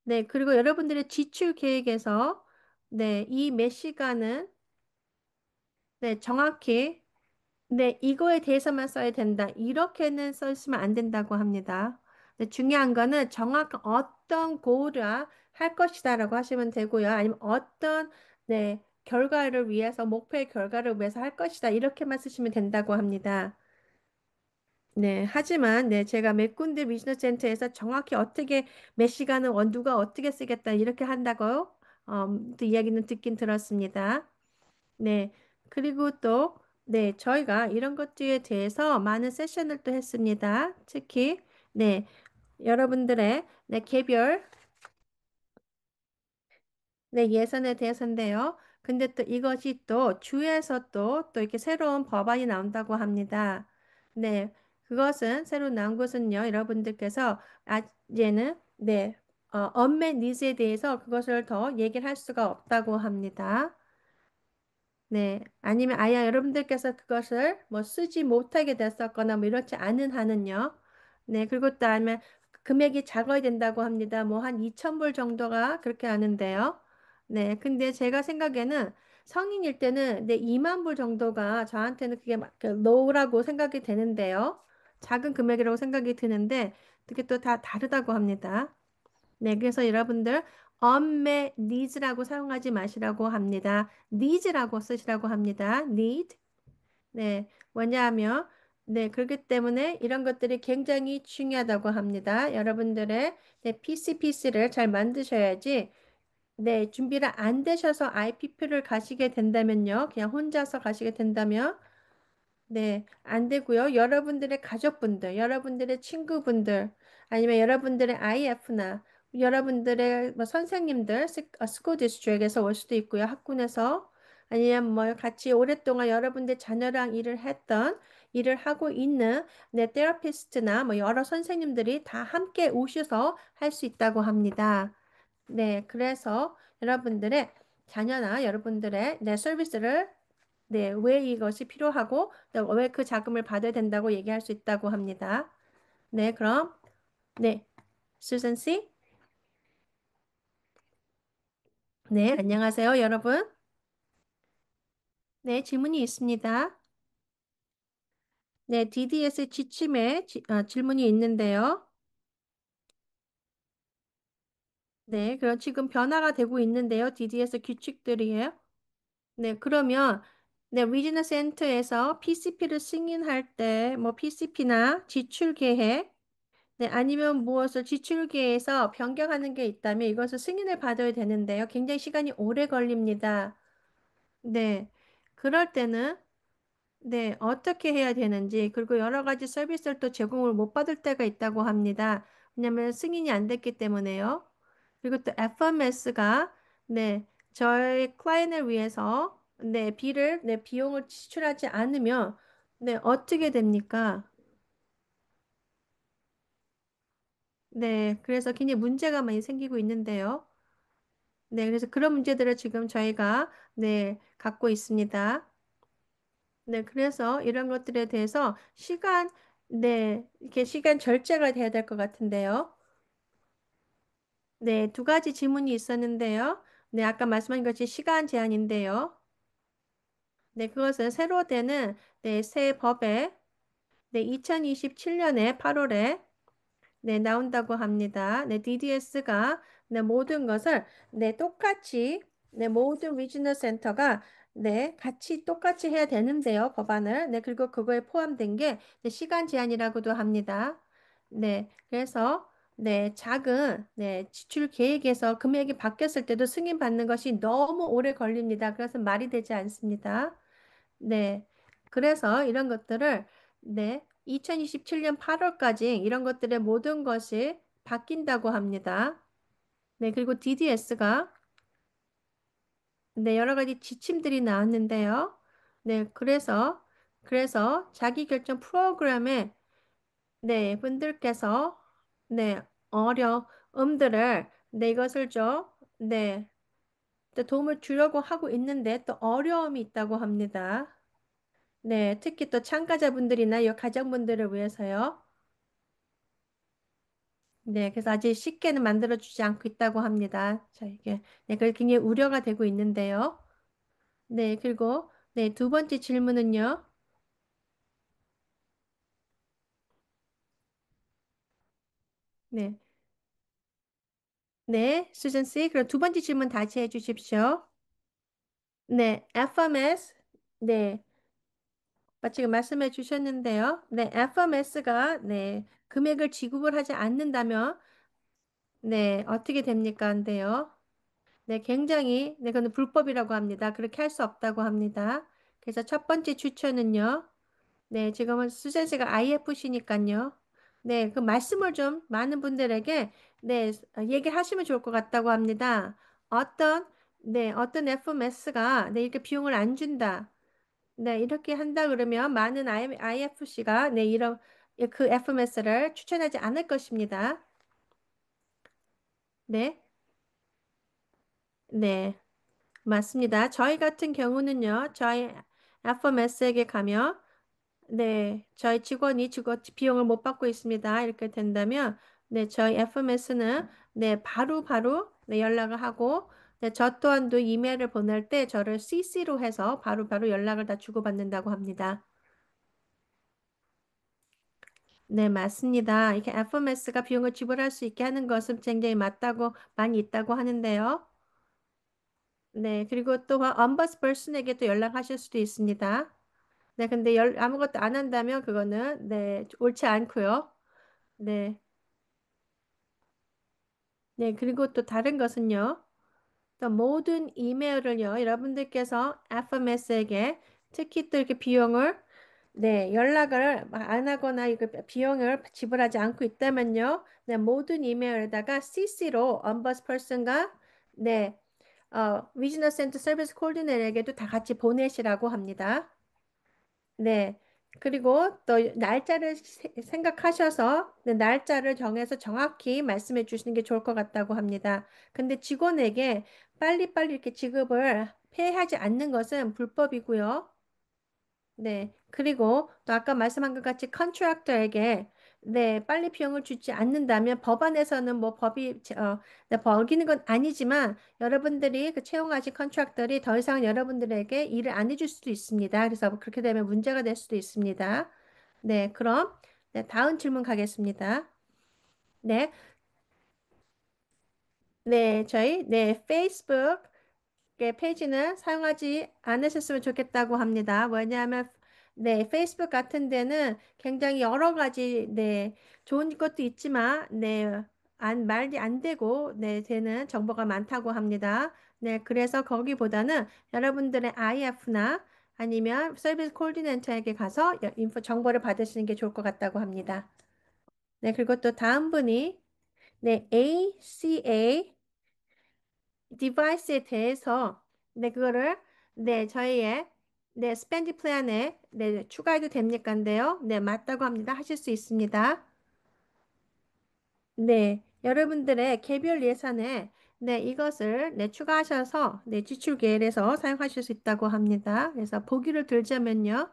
Speaker 1: 네, 그리고 여러분들의 지출 계획에서 네, 이 몇 시간은 네, 정확히 네, 이거에 대해서만 써야 된다. 이렇게는 써있으면 안 된다고 합니다. 네, 중요한 거는 정확한 어떤 고를 할 것이다라고 하시면 되고요. 아니면 어떤 네, 결과를 위해서 목표의 결과를 위해서 할 것이다. 이렇게만 쓰시면 된다고 합니다. 네, 하지만 네, 제가 몇 군데 비즈니스 센터에서 정확히 어떻게 몇 시간을 누가 어떻게 쓰겠다 이렇게 한다고 또 이야기는 듣긴 들었습니다. 네, 그리고 또 네, 저희가 이런 것들에 대해서 많은 세션을 또 했습니다. 특히 네, 여러분들의 네, 개별 네, 예산에 대해서인데요. 근데 또 이것이 또 주에서 또 이렇게 새로운 법안이 나온다고 합니다. 네, 그것은 새로 나온 것은요, 여러분들께서 이제는 네, 언met 니즈에 대해서 그것을 더 얘기를 할 수가 없다고 합니다. 네, 아니면 아예 여러분들께서 그것을 뭐 쓰지 못하게 됐었거나 뭐 이렇지 않은 한은요. 네, 그리고 또 아니면 금액이 작아야 된다고 합니다. 뭐 한 2,000불 정도가 그렇게 하는데요. 네, 근데 제가 생각에는 성인일 때는 네, 2만 불 정도가 저한테는 그게 low라고 생각이 되는데요. 작은 금액이라고 생각이 드는데 그게 또 다 다르다고 합니다. 네, 그래서 여러분들 unmet needs라고 사용하지 마시라고 합니다. needs라고 쓰시라고 합니다. need. 네, 왜냐하면 네, 그렇기 때문에 이런 것들이 굉장히 중요하다고 합니다. 여러분들의 네, PCPC를 잘 만드셔야지 네, 준비를 안 되셔서 IPP를 가시게 된다면요. 그냥 혼자서 가시게 된다면 네, 안 되고요. 여러분들의 가족분들, 여러분들의 친구분들, 아니면 여러분들의 IF나 여러분들의 뭐 선생님들, 스쿨 디스트릭에서 올 수도 있고요. 학군에서 아니면 뭐 같이 오랫동안 여러분들 자녀랑 일을 하고 있는 네, 테라피스트나 뭐 여러 선생님들이 다 함께 오셔서 할 수 있다고 합니다. 네, 그래서 여러분들의 자녀나 여러분들의 내 서비스를 네, 왜 이것이 필요하고 왜 그 자금을 받아야 된다고 얘기할 수 있다고 합니다. 네, 그럼 네, 수선 씨. 네, 안녕하세요, 여러분. 네, 질문이 있습니다. 네, DDS 지침에 질문이 있는데요. 네, 그럼 지금 변화가 되고 있는데요. DDS 규칙들이에요. 네, 그러면 네, 리지널 센터에서 PCP를 승인할 때 뭐 PCP나 지출 계획 네, 아니면 무엇을 지출계에서 변경하는 게 있다면 이것을 승인을 받아야 되는데요. 굉장히 시간이 오래 걸립니다. 네. 그럴 때는 네, 어떻게 해야 되는지, 그리고 여러 가지 서비스를 또 제공을 못 받을 때가 있다고 합니다. 왜냐하면 승인이 안 됐기 때문에요. 그리고 또 FMS가 네, 저희 클라이언을 위해서 네, 비용을 지출하지 않으면 네, 어떻게 됩니까? 네, 그래서 굉장히 문제가 많이 생기고 있는데요. 네, 그래서 그런 문제들을 지금 저희가 네, 갖고 있습니다. 네, 그래서 이런 것들에 대해서 네, 이렇게 시간 절제가 돼야 될 것 같은데요. 네, 두 가지 질문이 있었는데요. 네, 아까 말씀하신 것이 시간 제한인데요. 네, 그것은 새로 되는 새 법에 2027년에 8월에 나온다고 합니다. DDS가 모든 것을 똑같이 모든 리지널 센터가 같이 똑같이 해야 되는데요. 법안을. 그리고 그거에 포함된 게 시간 제한이라고도 합니다. 그래서 작은 지출 계획에서 금액이 바뀌었을 때도 승인받는 것이 너무 오래 걸립니다. 그래서 말이 되지 않습니다. 네. 그래서 이런 것들을 2027년 8월까지 이런 것들의 모든 것이 바뀐다고 합니다. 네, 그리고 DDS가 여러 가지 지침들이 나왔는데요. 그래서 자기 결정 프로그램에 분들께서 네, 어려움들을 이것을 또 도움을 주려고 하고 있는데 또 어려움이 있다고 합니다. 네, 특히 또 참가자분들이나 이 가정분들을 위해서요. 네, 그래서 아직 쉽게는 만들어주지 않고 있다고 합니다. 저에게. 네, 그게 굉장히 우려가 되고 있는데요. 네, 그리고 두 번째 질문은요. 네, 네, 수전 씨. 그럼 두 번째 질문 다시 해주십시오. 네, FMS. 네, 지금 말씀해 주셨는데요. 네, FMS가 금액을 지급을 하지 않는다면 어떻게 됩니까? 한데요. 그건 불법이라고 합니다. 그렇게 할 수 없다고 합니다. 그래서 첫 번째 추천은요. 지금은 수전 씨가 IFC니까요. 그 말씀을 좀 많은 분들에게 얘기를 하시면 좋을 것 같다고 합니다. 어떤 어떤 FMS가 이렇게 비용을 안 준다. 이렇게 한다 그러면 많은 IFC가 이런 그 FMS를 추천하지 않을 것입니다. 네. 네. 맞습니다. 저희 같은 경우는요, 저희 FMS에게 가면, 저희 직원이 비용을 못 받고 있습니다. 이렇게 된다면, 저희 FMS는, 바로 연락을 하고, 저 또한도 이메일을 보낼 때 저를 CC로 해서 바로 연락을 다 주고받는다고 합니다. 네, 맞습니다. 이렇게 FMS가 비용을 지불할 수 있게 하는 것은 굉장히 맞다고, 많이 있다고 하는데요. 네, 그리고 또 엄버스퍼슨에게 또 연락하실 수도 있습니다. 근데 아무것도 안 한다면 그거는 옳지 않고요. 네. 그리고 또 다른 것은요. 또 모든 이메일을요. 여러분들께서 FMS에게 특히 또 이렇게 비용을 연락을 안 하거나 이거 비용을 지불하지 않고 있다면요. 모든 이메일에다가 CC로 엄버스퍼슨과 위즈너 센터 서비스 코디네이터에게도 다 같이 보내시라고 합니다. 네. 그리고 또 날짜를 생각하셔서 날짜를 정해서 정확히 말씀해 주시는 게 좋을 것 같다고 합니다. 근데 직원에게 빨리빨리 이렇게 지급을 폐하지 않는 것은 불법이고요. 그리고 또 아까 말씀한 것 같이 컨트랙터에게 빨리 비용을 주지 않는다면 법안에서는 뭐 어기는 건 아니지만 여러분들이 그 채용하신 컨트랙터들이 더 이상 여러분들에게 일을 안 해줄 수도 있습니다. 그래서 그렇게 되면 문제가 될 수도 있습니다. 그럼 다음 질문 가겠습니다. 네, 저희 페이스북 페이지는 사용하지 않으셨으면 좋겠다고 합니다. 왜냐하면 페이스북 같은 데는 굉장히 여러 가지 좋은 것도 있지만 말이 안 되고 되는 정보가 많다고 합니다. 그래서 거기보다는 여러분들의 IF나 아니면 서비스 코디네이터에게 가서 정보를 받으시는 게 좋을 것 같다고 합니다. 그리고 또 다음 분이 ACA 디바이스에 대해서 네, 그거를 네, 저희의 네, 스펜디 플랜에 네, 추가해도 됩니까인데요. 네, 맞다고 합니다. 하실 수 있습니다. 네, 여러분들의 개별 예산에 네, 이것을 네, 추가하셔서 네, 지출 계획에서 사용하실 수 있다고 합니다. 그래서 보기를 들자면요.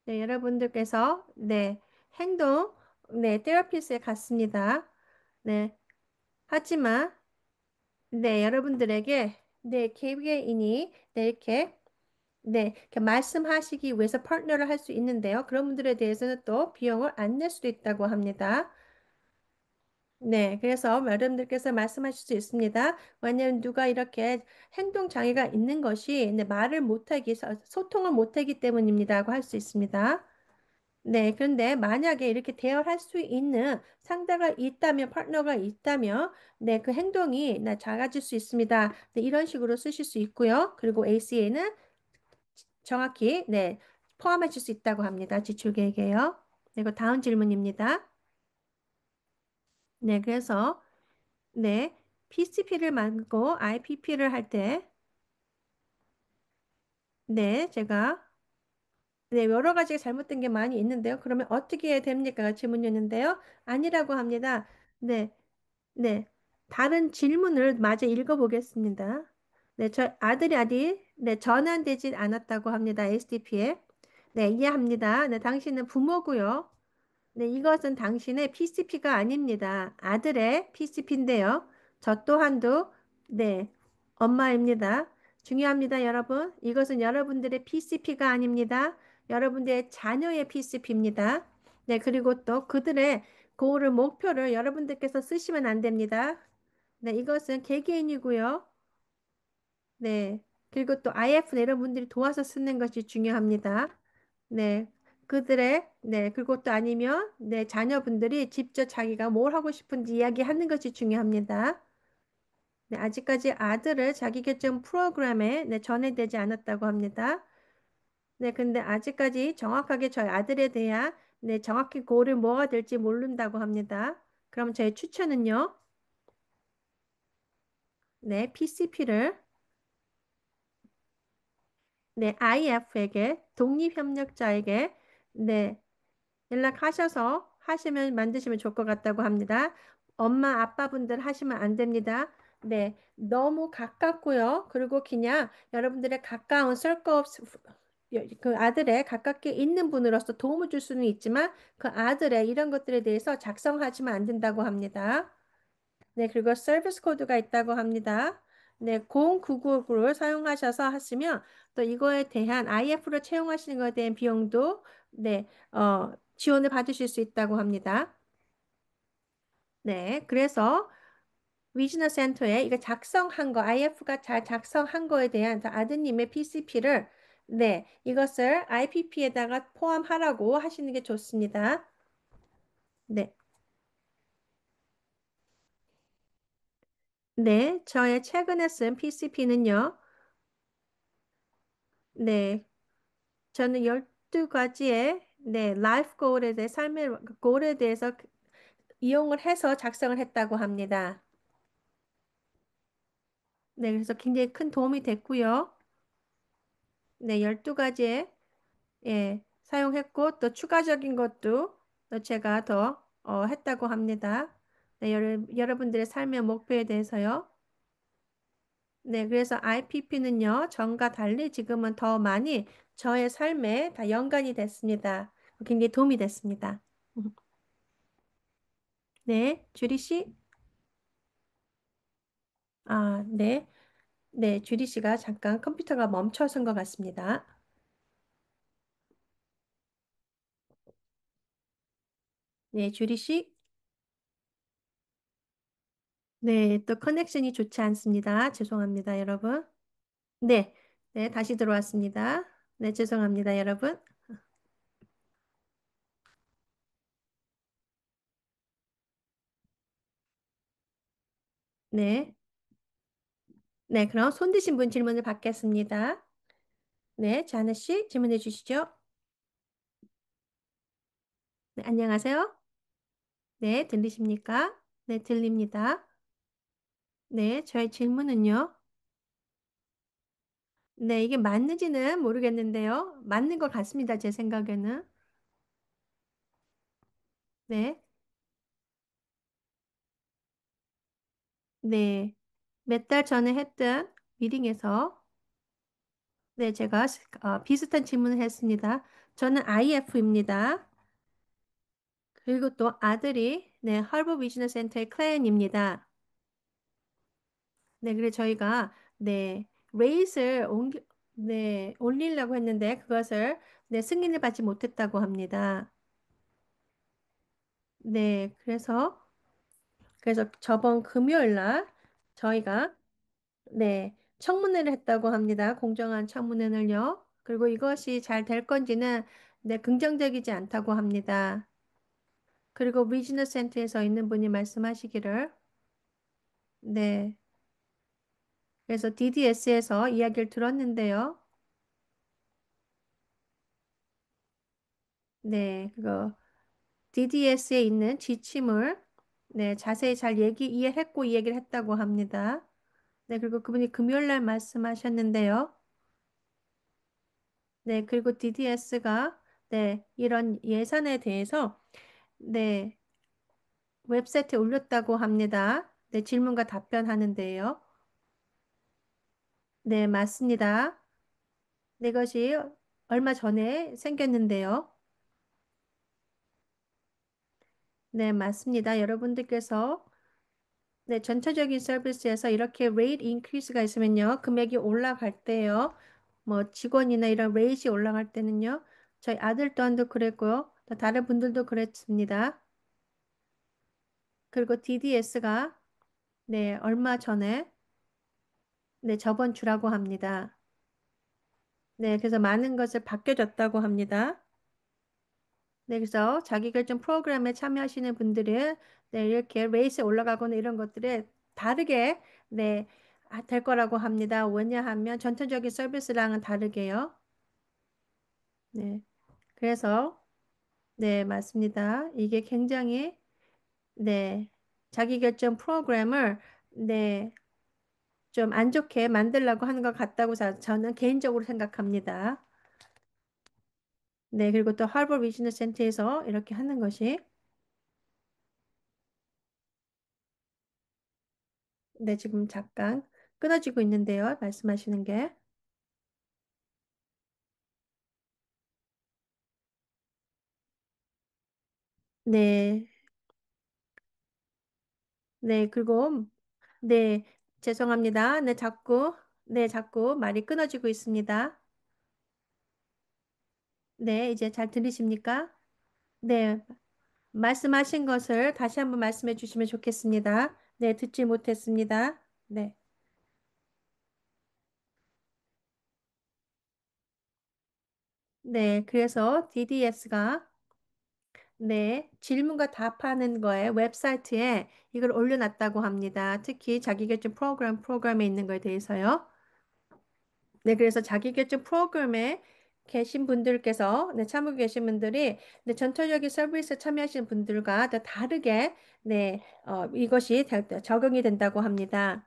Speaker 1: 네, 여러분들께서 네, 행동 네, 테라피스에 갔습니다. 네, 하지만 네, 여러분들에게 네, 개개인이 네, 이렇게 말씀하시기 위해서 파트너를 할 수 있는데요. 그런 분들에 대해서는 또 비용을 안 낼 수도 있다고 합니다. 네, 그래서 여러분들께서 말씀하실 수 있습니다. 왜냐하면 누가 이렇게 행동 장애가 있는 것이 네, 말을 못하기, 소통을 못하기 때문입니다고 할 수 있습니다. 네, 그런데 만약에 이렇게 대화할 수 있는 상대가 있다면, 파트너가 있다면, 네, 그 행동이 작아질 수 있습니다. 네, 이런 식으로 쓰실 수 있고요. 그리고 ACA는 정확히, 네, 포함하실 수 있다고 합니다. 지출 계획에요. 그리고 다음 질문입니다. 네, 그래서, 네, PCP를 말고 IPP를 할 때, 네, 제가, 네, 여러 가지가 잘못된 게 많이 있는데요. 그러면 어떻게 해야 됩니까? 질문이었는데요. 아니라고 합니다. 네. 네. 다른 질문을 마저 읽어보겠습니다. 네, 저 아들이 아직 네, 전환되지 않았다고 합니다. SDP에. 네, 이해합니다. 네, 당신은 부모고요. 네, 이것은 당신의 PCP가 아닙니다. 아들의 PCP인데요. 저 또한도 네, 엄마입니다. 중요합니다, 여러분. 이것은 여러분들의 PCP가 아닙니다. 여러분들의 자녀의 PCP입니다. 네, 그리고 또 그들의 고를 목표를 여러분들께서 쓰시면 안 됩니다. 네, 이것은 개개인이고요. 네. 그리고 또 IF는 이런 분들이 도와서 쓰는 것이 중요합니다. 네. 네. 그리고 또 아니면, 네. 자녀분들이 직접 자기가 뭘 하고 싶은지 이야기하는 것이 중요합니다. 네. 아직까지 아들을 자기결정 프로그램에 네, 전해되지 않았다고 합니다. 네. 근데 아직까지 정확하게 저희 아들에 대한 네, 정확히 고를 뭐가 될지 모른다고 합니다. 그럼 제 추천은요. 네. PCP를 네, IF에게 독립협력자에게 네, 연락하셔서 하시면 만드시면 좋을 것 같다고 합니다. 엄마, 아빠분들 하시면 안 됩니다. 네, 너무 가깝고요. 그리고 그냥 여러분들의 가까운 셀컵 그 아들의 가깝게 있는 분으로서 도움을 줄 수는 있지만 그 아들의 이런 것들에 대해서 작성하시면 안 된다고 합니다. 네, 그리고 서비스 코드가 있다고 합니다. 네, 0999를 사용하셔서 하시면 또 이거에 대한 IF로 채용하시는 것에 대한 비용도 네, 지원을 받으실 수 있다고 합니다. 네, 그래서 위즈너 센터에 이거 작성한 거, IF가 잘 작성한 거에 대한 아드님의 PCP를 네, 이것을 IPP에다가 포함하라고 하시는 게 좋습니다. 네, 네, 저의 최근에 쓴 PCP는요. 네, 저는 12가지의 네, 라이프 골에 대해 삶의 골에 대해서 이용을 해서 작성을 했다고 합니다. 네, 그래서 굉장히 큰 도움이 됐고요. 네, 12가지의 예, 사용했고 또 추가적인 것도 또 제가 더 했다고 합니다. 네, 여러분들의 삶의 목표에 대해서요. 네, 그래서 IPP는요, 전과 달리 지금은 더 많이 저의 삶에 다 연관이 됐습니다. 굉장히 도움이 됐습니다. 네, 주리 씨. 아, 네. 네, 주리 씨가 잠깐 컴퓨터가 멈춰선 것 같습니다. 네, 주리 씨. 네, 또 커넥션이 좋지 않습니다. 죄송합니다, 여러분. 네, 네, 다시 들어왔습니다. 네, 죄송합니다, 여러분. 네, 네, 그럼 손 드신 분 질문을 받겠습니다. 네, 자네 씨 질문해 주시죠. 네, 안녕하세요. 네, 들리십니까? 네, 들립니다. 네, 저의 질문은요. 네, 이게 맞는지는 모르겠는데요. 맞는 것 같습니다, 제 생각에는. 네, 네. 몇 달 전에 했던 미팅에서, 네, 제가 비슷한 질문을 했습니다. 저는 IF입니다. 그리고 또 아들이, 네, 하버 비즈니스 센터의 클라이언입니다. 네, 그래서 저희가, 네, 레이스를 네, 올리려고 했는데, 그것을, 네, 승인을 받지 못했다고 합니다. 네, 그래서 저번 금요일 날 저희가 네, 청문회를 했다고 합니다. 공정한 청문회를요. 그리고 이것이 잘 될 건지는 네, 긍정적이지 않다고 합니다. 그리고 비즈니스 센터에서 있는 분이 말씀하시기를 네, 그래서 DDS에서 이야기를 들었는데요. 네, 그거 DDS에 있는 지침을 네, 자세히 잘 이해했고 이 얘기를 했다고 합니다. 네, 그리고 그분이 금요일 날 말씀하셨는데요. 네, 그리고 DDS가 네, 이런 예산에 대해서 네, 웹사이트에 올렸다고 합니다. 네, 질문과 답변하는데요. 네, 맞습니다. 네, 이것이 얼마 전에 생겼는데요. 네, 맞습니다. 여러분들께서 네, 전체적인 서비스에서 이렇게 레이트 인크리스가 있으면요. 금액이 올라갈 때요. 뭐 직원이나 이런 레이트이 올라갈 때는요. 저희 아들 또한도 그랬고요. 또 다른 분들도 그랬습니다. 그리고 DDS가 네, 얼마 전에 네, 저번 주라고 합니다. 네, 그래서 많은 것을 바뀌어졌다고 합니다. 네, 그래서 자기결정 프로그램에 참여하시는 분들은 네, 이렇게 레이스에 올라가거나 이런 것들에 다르게 네, 될 거라고 합니다. 왜냐하면 전체적인 서비스랑은 다르게요. 네, 그래서 네, 맞습니다. 이게 굉장히 네, 자기결정 프로그램을 네, 좀 안 좋게 만들려고 하는 것 같다고 저는 개인적으로 생각합니다. 네, 그리고 또 하버 비즈니스 센터에서 이렇게 하는 것이 네, 지금 잠깐 끊어지고 있는데요. 말씀하시는 게. 네, 네, 그리고 네, 죄송합니다. 네, 자꾸 말이 끊어지고 있습니다. 네, 이제 잘 들리십니까? 네, 말씀하신 것을 다시 한번 말씀해 주시면 좋겠습니다. 네, 듣지 못했습니다. 네, 네, 그래서 DDS가 네, 질문과 답하는 거에 웹사이트에 이걸 올려놨다고 합니다. 특히 자기계증 프로그램에 있는 거에 대해서요. 네, 그래서 자기계증 프로그램에 계신 분들께서, 네, 참여 계신 분들이, 네, 전체적인 서비스에 참여하시는 분들과 또 다르게, 네, 이것이 적용이 된다고 합니다.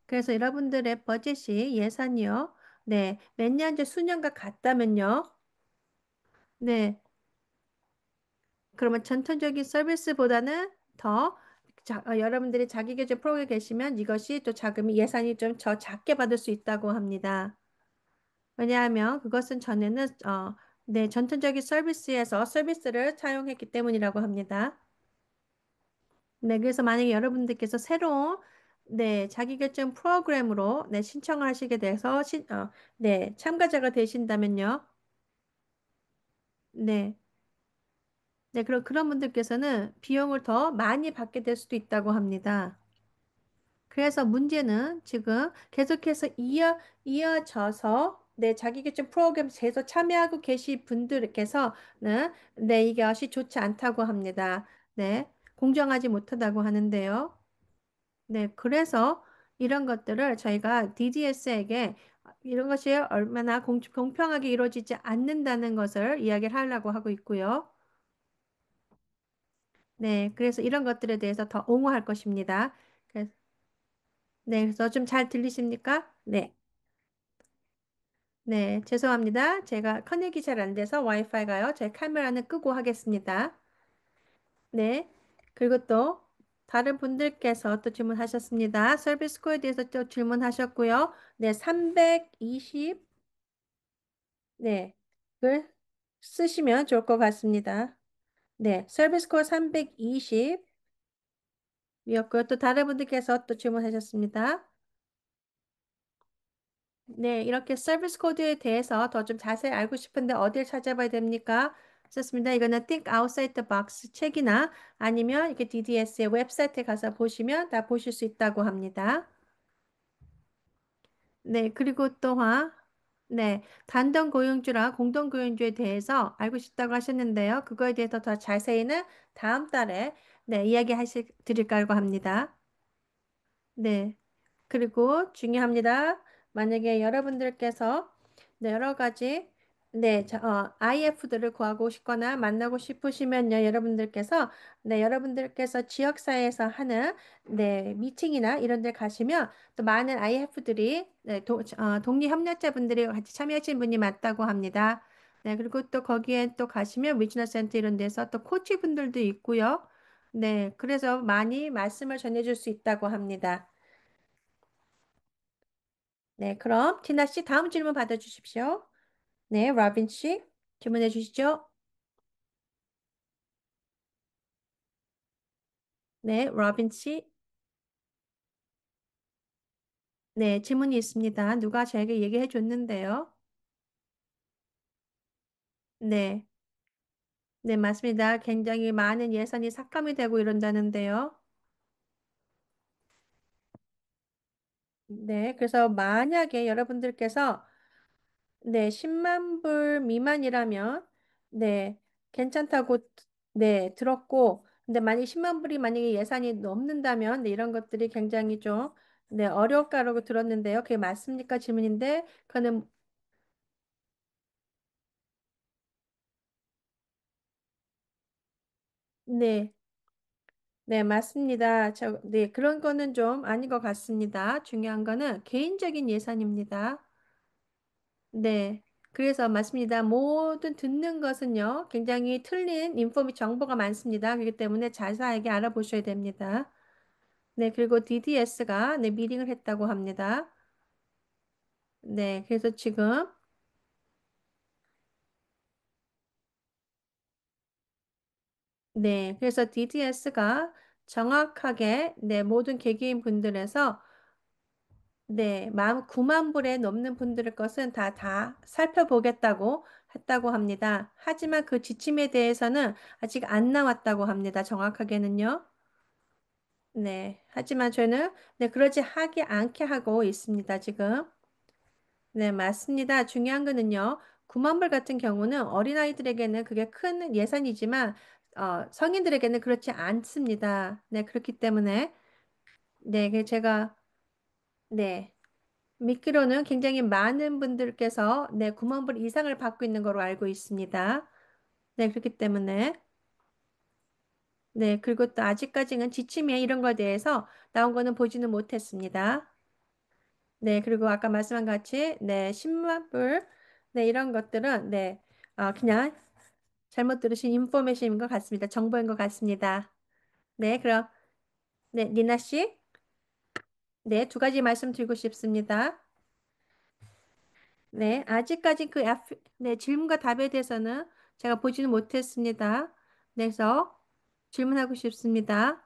Speaker 1: 그래서 여러분들의 버젯이 예산이요. 네, 몇 년, 수년간 같다면요. 네, 그러면 전통적인 서비스보다는 더 여러분들이 자기 계정 프로그램에 계시면 이것이 또 자금이 예산이 좀 더 작게 받을 수 있다고 합니다. 왜냐하면 그것은 전에는 네, 전통적인 서비스에서 서비스를 차용했기 때문이라고 합니다. 네, 그래서 만약에 여러분들께서 새로운 네, 자기 결정 프로그램으로 네, 신청을 하시게 돼서 네, 참가자가 되신다면요. 네. 네, 그럼 그런 분들께서는 비용을 더 많이 받게 될 수도 있다고 합니다. 그래서 문제는 지금 계속해서 이어져서 네, 자기계증 프로그램 계속 참여하고 계신 분들께서는 네, 이것이 좋지 않다고 합니다. 네, 공정하지 못하다고 하는데요. 네, 그래서 이런 것들을 저희가 DDS에게 이런 것이 얼마나 공평하게 이루어지지 않는다는 것을 이야기를 하려고 하고 있고요. 네, 그래서 이런 것들에 대해서 더 옹호할 것입니다. 네, 그래서 좀 잘 들리십니까? 네. 네, 죄송합니다. 제가 커넥이 잘 안 돼서 와이파이가요. 제 카메라는 끄고 하겠습니다. 네. 그리고 또 다른 분들께서 또 질문하셨습니다. 서비스 코어에 대해서 또 질문하셨고요. 네, 320, 네, 을 쓰시면 좋을 것 같습니다. 네, 서비스 코어 320이었고요. 또 다른 분들께서 또 질문하셨습니다. 네, 이렇게 서비스 코드에 대해서 더 좀 자세히 알고 싶은데 어딜 찾아봐야 됩니까? 좋습니다. 이거는 Think Outside the Box 책이나 아니면 이렇게 DDS의 웹사이트에 가서 보시면 다 보실 수 있다고 합니다. 네, 그리고 또한 네, 단독 고용주랑 공동 고용주에 대해서 알고 싶다고 하셨는데요. 그거에 대해서 더 자세히는 다음 달에 네, 드릴까고 합니다. 네. 그리고 중요합니다. 만약에 여러분들께서 네, 여러 가지 IF들을 구하고 싶거나 만나고 싶으시면요, 여러분들께서 지역사회에서 하는 미팅이나 이런 데 가시면 또 많은 IF들이 독립협력자분들이 같이 참여하신 분이 많다고 합니다. 네, 그리고 또 거기에 또 가시면 리지널 센터 이런 데서 또 코치 분들도 있고요. 네, 그래서 많이 말씀을 전해줄 수 있다고 합니다. 네, 그럼 티나 씨 다음 질문 받아주십시오. 네, 라빈 씨 질문해 주시죠. 네, 라빈 씨. 네, 질문이 있습니다. 누가 저에게 얘기해 줬는데요. 네, 네, 맞습니다. 굉장히 많은 예산이 삭감이 되고 이런다는데요. 네, 그래서 만약에 여러분들께서 네, 10만 불 미만이라면 네, 괜찮다고 들었고 근데 만약 10만 불이 만약에 예산이 넘는다면 이런 것들이 굉장히 좀 어려울 거라고 들었는데요. 그게 맞습니까? 질문인데 그거는 네. 네, 맞습니다. 그런 거는 좀 아닌 것 같습니다. 중요한 거는 개인적인 예산입니다. 네. 그래서 맞습니다. 모든 듣는 것은요, 굉장히 틀린 정보가 많습니다. 그렇기 때문에 자세하게 알아보셔야 됩니다. 네, 그리고 DDS가 미팅을 했다고 합니다. 네, 그래서 지금, 네, 그래서 DDS가 정확하게, 모든 개개인 분들에서 9만 불에 넘는 분들의 것은 다 살펴보겠다고 했다고 합니다. 하지만 그 지침에 대해서는 아직 안 나왔다고 합니다. 정확하게는요. 네. 하지만 저는 그러지 하지 않게 하고 있습니다. 지금. 네, 맞습니다. 중요한 거는요. 9만 불 같은 경우는 어린아이들에게는 그게 큰 예산이지만 성인들에게는 그렇지 않습니다. 네, 그렇기 때문에 제가 네. 미끼로는 굉장히 많은 분들께서 9만 불 이상을 받고 있는 걸로 알고 있습니다. 네, 그렇기 때문에 그리고 또 아직까지는 지침에 이런 거에 대해서 나온 거는 보지는 못했습니다. 네, 그리고 아까 말씀한 같이 10만 불 이런 것들은 그냥 잘못 들으신 인포메이션인 것 같습니다. 정보인 것 같습니다. 네, 그럼 니나 씨, 두 가지 말씀드리고 싶습니다. 네, 아직까지 질문과 답에 대해서는 제가 보지는 못했습니다. 그래서 질문하고 싶습니다.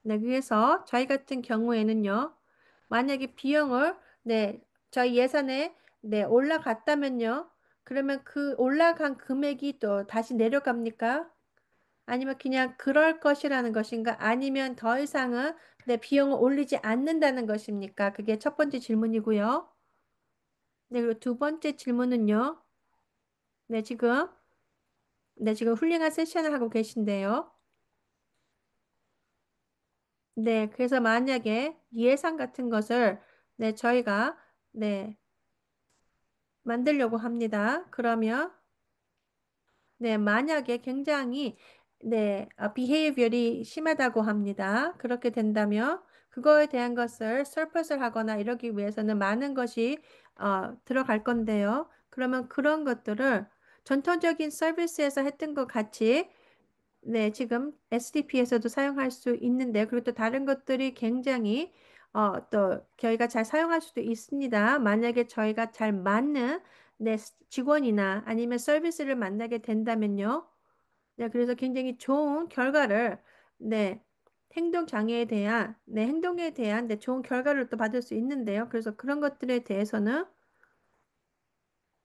Speaker 1: 네, 그래서 저희 같은 경우에는요, 만약에 비용을, 저희 예산에, 올라갔다면요, 그러면 그 올라간 금액이 또 다시 내려갑니까? 아니면 그냥 그럴 것이라는 것인가? 아니면 더 이상은 비용을 올리지 않는다는 것입니까? 그게 첫 번째 질문이고요. 네, 그리고 두 번째 질문은요. 네, 지금 훌륭한 세션을 하고 계신데요. 네, 그래서 만약에 예산 같은 것을 저희가 네, 만들려고 합니다. 그러면 만약에 굉장히 behavior이 심하다고 합니다. 그렇게 된다면 그거에 대한 것을 설포를 하거나 이러기 위해서는 많은 것이 들어갈 건데요. 그러면 그런 것들을 전통적인 서비스에서 했던 것 같이 네, 지금 SDP에서도 사용할 수 있는데, 그리고 또 다른 것들이 굉장히, 또 저희가 잘 사용할 수도 있습니다. 만약에 저희가 잘 맞는, 네, 직원이나 아니면 서비스를 만나게 된다면요. 네, 그래서 굉장히 좋은 결과를, 네, 행동에 대한, 네, 좋은 결과를 또 받을 수 있는데요. 그래서 그런 것들에 대해서는,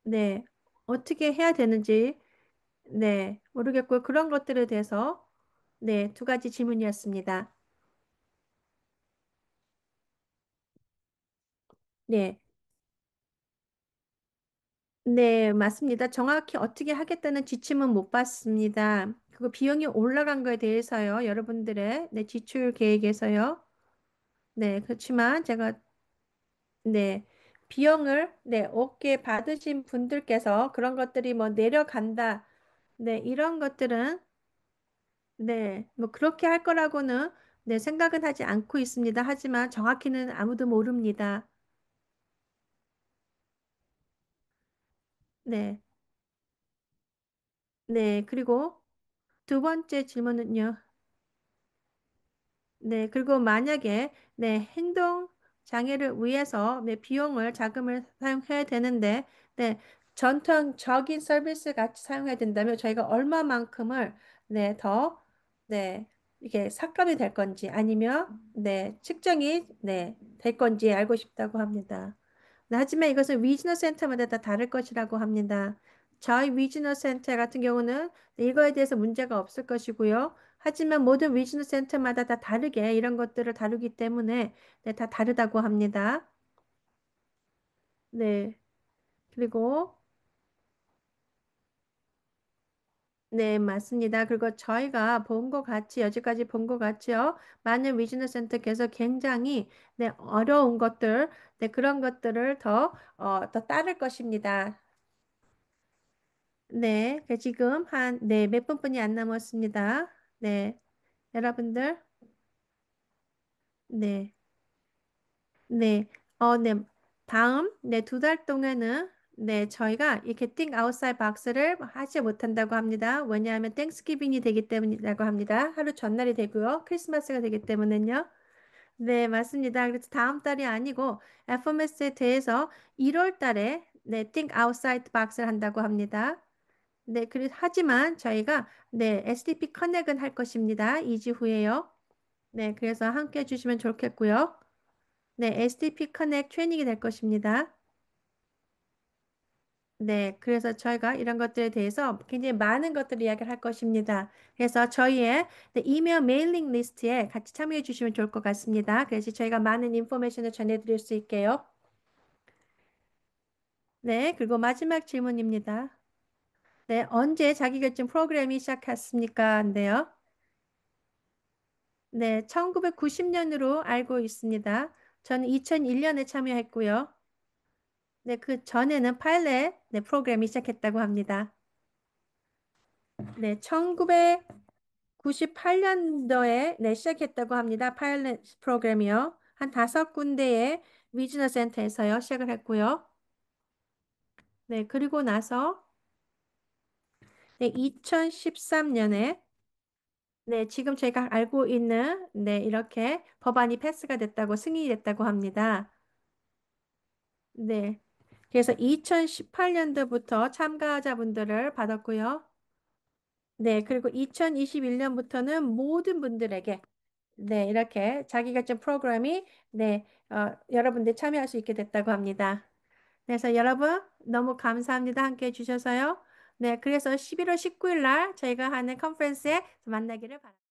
Speaker 1: 네, 어떻게 해야 되는지, 네, 모르겠고요. 그런 것들에 대해서, 네, 두 가지 질문이었습니다. 네, 네, 맞습니다. 정확히 어떻게 하겠다는 지침은 못 받습니다. 그거 비용이 올라간 거에 대해서요. 여러분들의 네, 지출 계획에서요. 네, 그렇지만 제가 네, 비용을 네, 없게 받으신 분들께서 그런 것들이 뭐 내려간다. 네, 이런 것들은 네, 뭐 그렇게 할 거라고는 네, 생각은 하지 않고 있습니다. 하지만 정확히는 아무도 모릅니다. 네, 네, 그리고 두 번째 질문은요. 네, 그리고 만약에 네, 행동 장애를 위해서 네, 비용을 자금을 사용해야 되는데 네, 전통적인 서비스 같이 사용해야 된다면 저희가 얼마만큼을 네, 더 네, 이게 삭감이 될 건지 아니면 네, 측정이 네, 될 건지 알고 싶다고 합니다. 네, 하지만 이것은 위즈너 센터마다 다 다를 것이라고 합니다. 저희 위즈너 센터 같은 경우는 네, 이거에 대해서 문제가 없을 것이고요. 하지만 모든 위즈너 센터마다 다 다르게 이런 것들을 다루기 때문에 네, 다 다르다고 합니다. 네, 그리고 네, 맞습니다. 그리고 저희가 본 것 같이 여지까지 본 것 같이요. 많은 위즈너 센터께서 굉장히 네, 어려운 것들, 네, 그런 것들을 더 따를 것입니다. 네, 지금 네, 몇 분뿐이 안 남았습니다. 네, 여러분들, 네, 네, 네, 네, 두 달 동안은, 네, 저희가 이 게팅 아웃사이드 박스를 하지 못한다고 합니다. 왜냐하면 땡스기빙이 되기 때문이라고 합니다. 하루 전날이 되고요. 크리스마스가 되기 때문에요. 네, 맞습니다. 그래서 다음 달이 아니고, FMS에 대해서 1월 달에, 네, Think Outside Box를 한다고 합니다. 네, 하지만 저희가 네, SDP 커넥은 할 것입니다. 2주 후에요. 네, 그래서 함께 해주시면 좋겠고요. 네, SDP 커넥 트레이닝이 될 것입니다. 네, 그래서 저희가 이런 것들에 대해서 굉장히 많은 것들을 이야기를 할 것입니다. 그래서 저희의 네, 이메일 메일링 리스트에 같이 참여해 주시면 좋을 것 같습니다. 그래서 저희가 많은 인포메이션을 전해드릴 수 있게요. 네, 그리고 마지막 질문입니다. 네, 언제 자기결정 프로그램이 시작했습니까? 인데요. 네, 1990년으로 알고 있습니다. 저는 2001년에 참여했고요. 네, 그 전에는 파일럿 네, 프로그램이 시작했다고 합니다. 네, 1998년도에 네, 시작했다고 합니다. 파일럿 프로그램이요. 한 다섯 군데의 위즈너 센터에서요, 시작을 했고요. 네, 그리고 나서 네, 2013년에 네, 지금 제가 알고 있는 네, 이렇게 법안이 패스가 됐다고 승인이 됐다고 합니다. 네. 그래서 2018년도부터 참가자분들을 받았고요. 네. 그리고 2021년부터는 모든 분들에게 네, 이렇게 자기결정 프로그램이 네, 여러분들 참여할 수 있게 됐다고 합니다. 그래서 여러분 너무 감사합니다. 함께 해주셔서요. 네, 그래서 11월 19일 날 저희가 하는 컨퍼런스에 만나기를 바랍니다.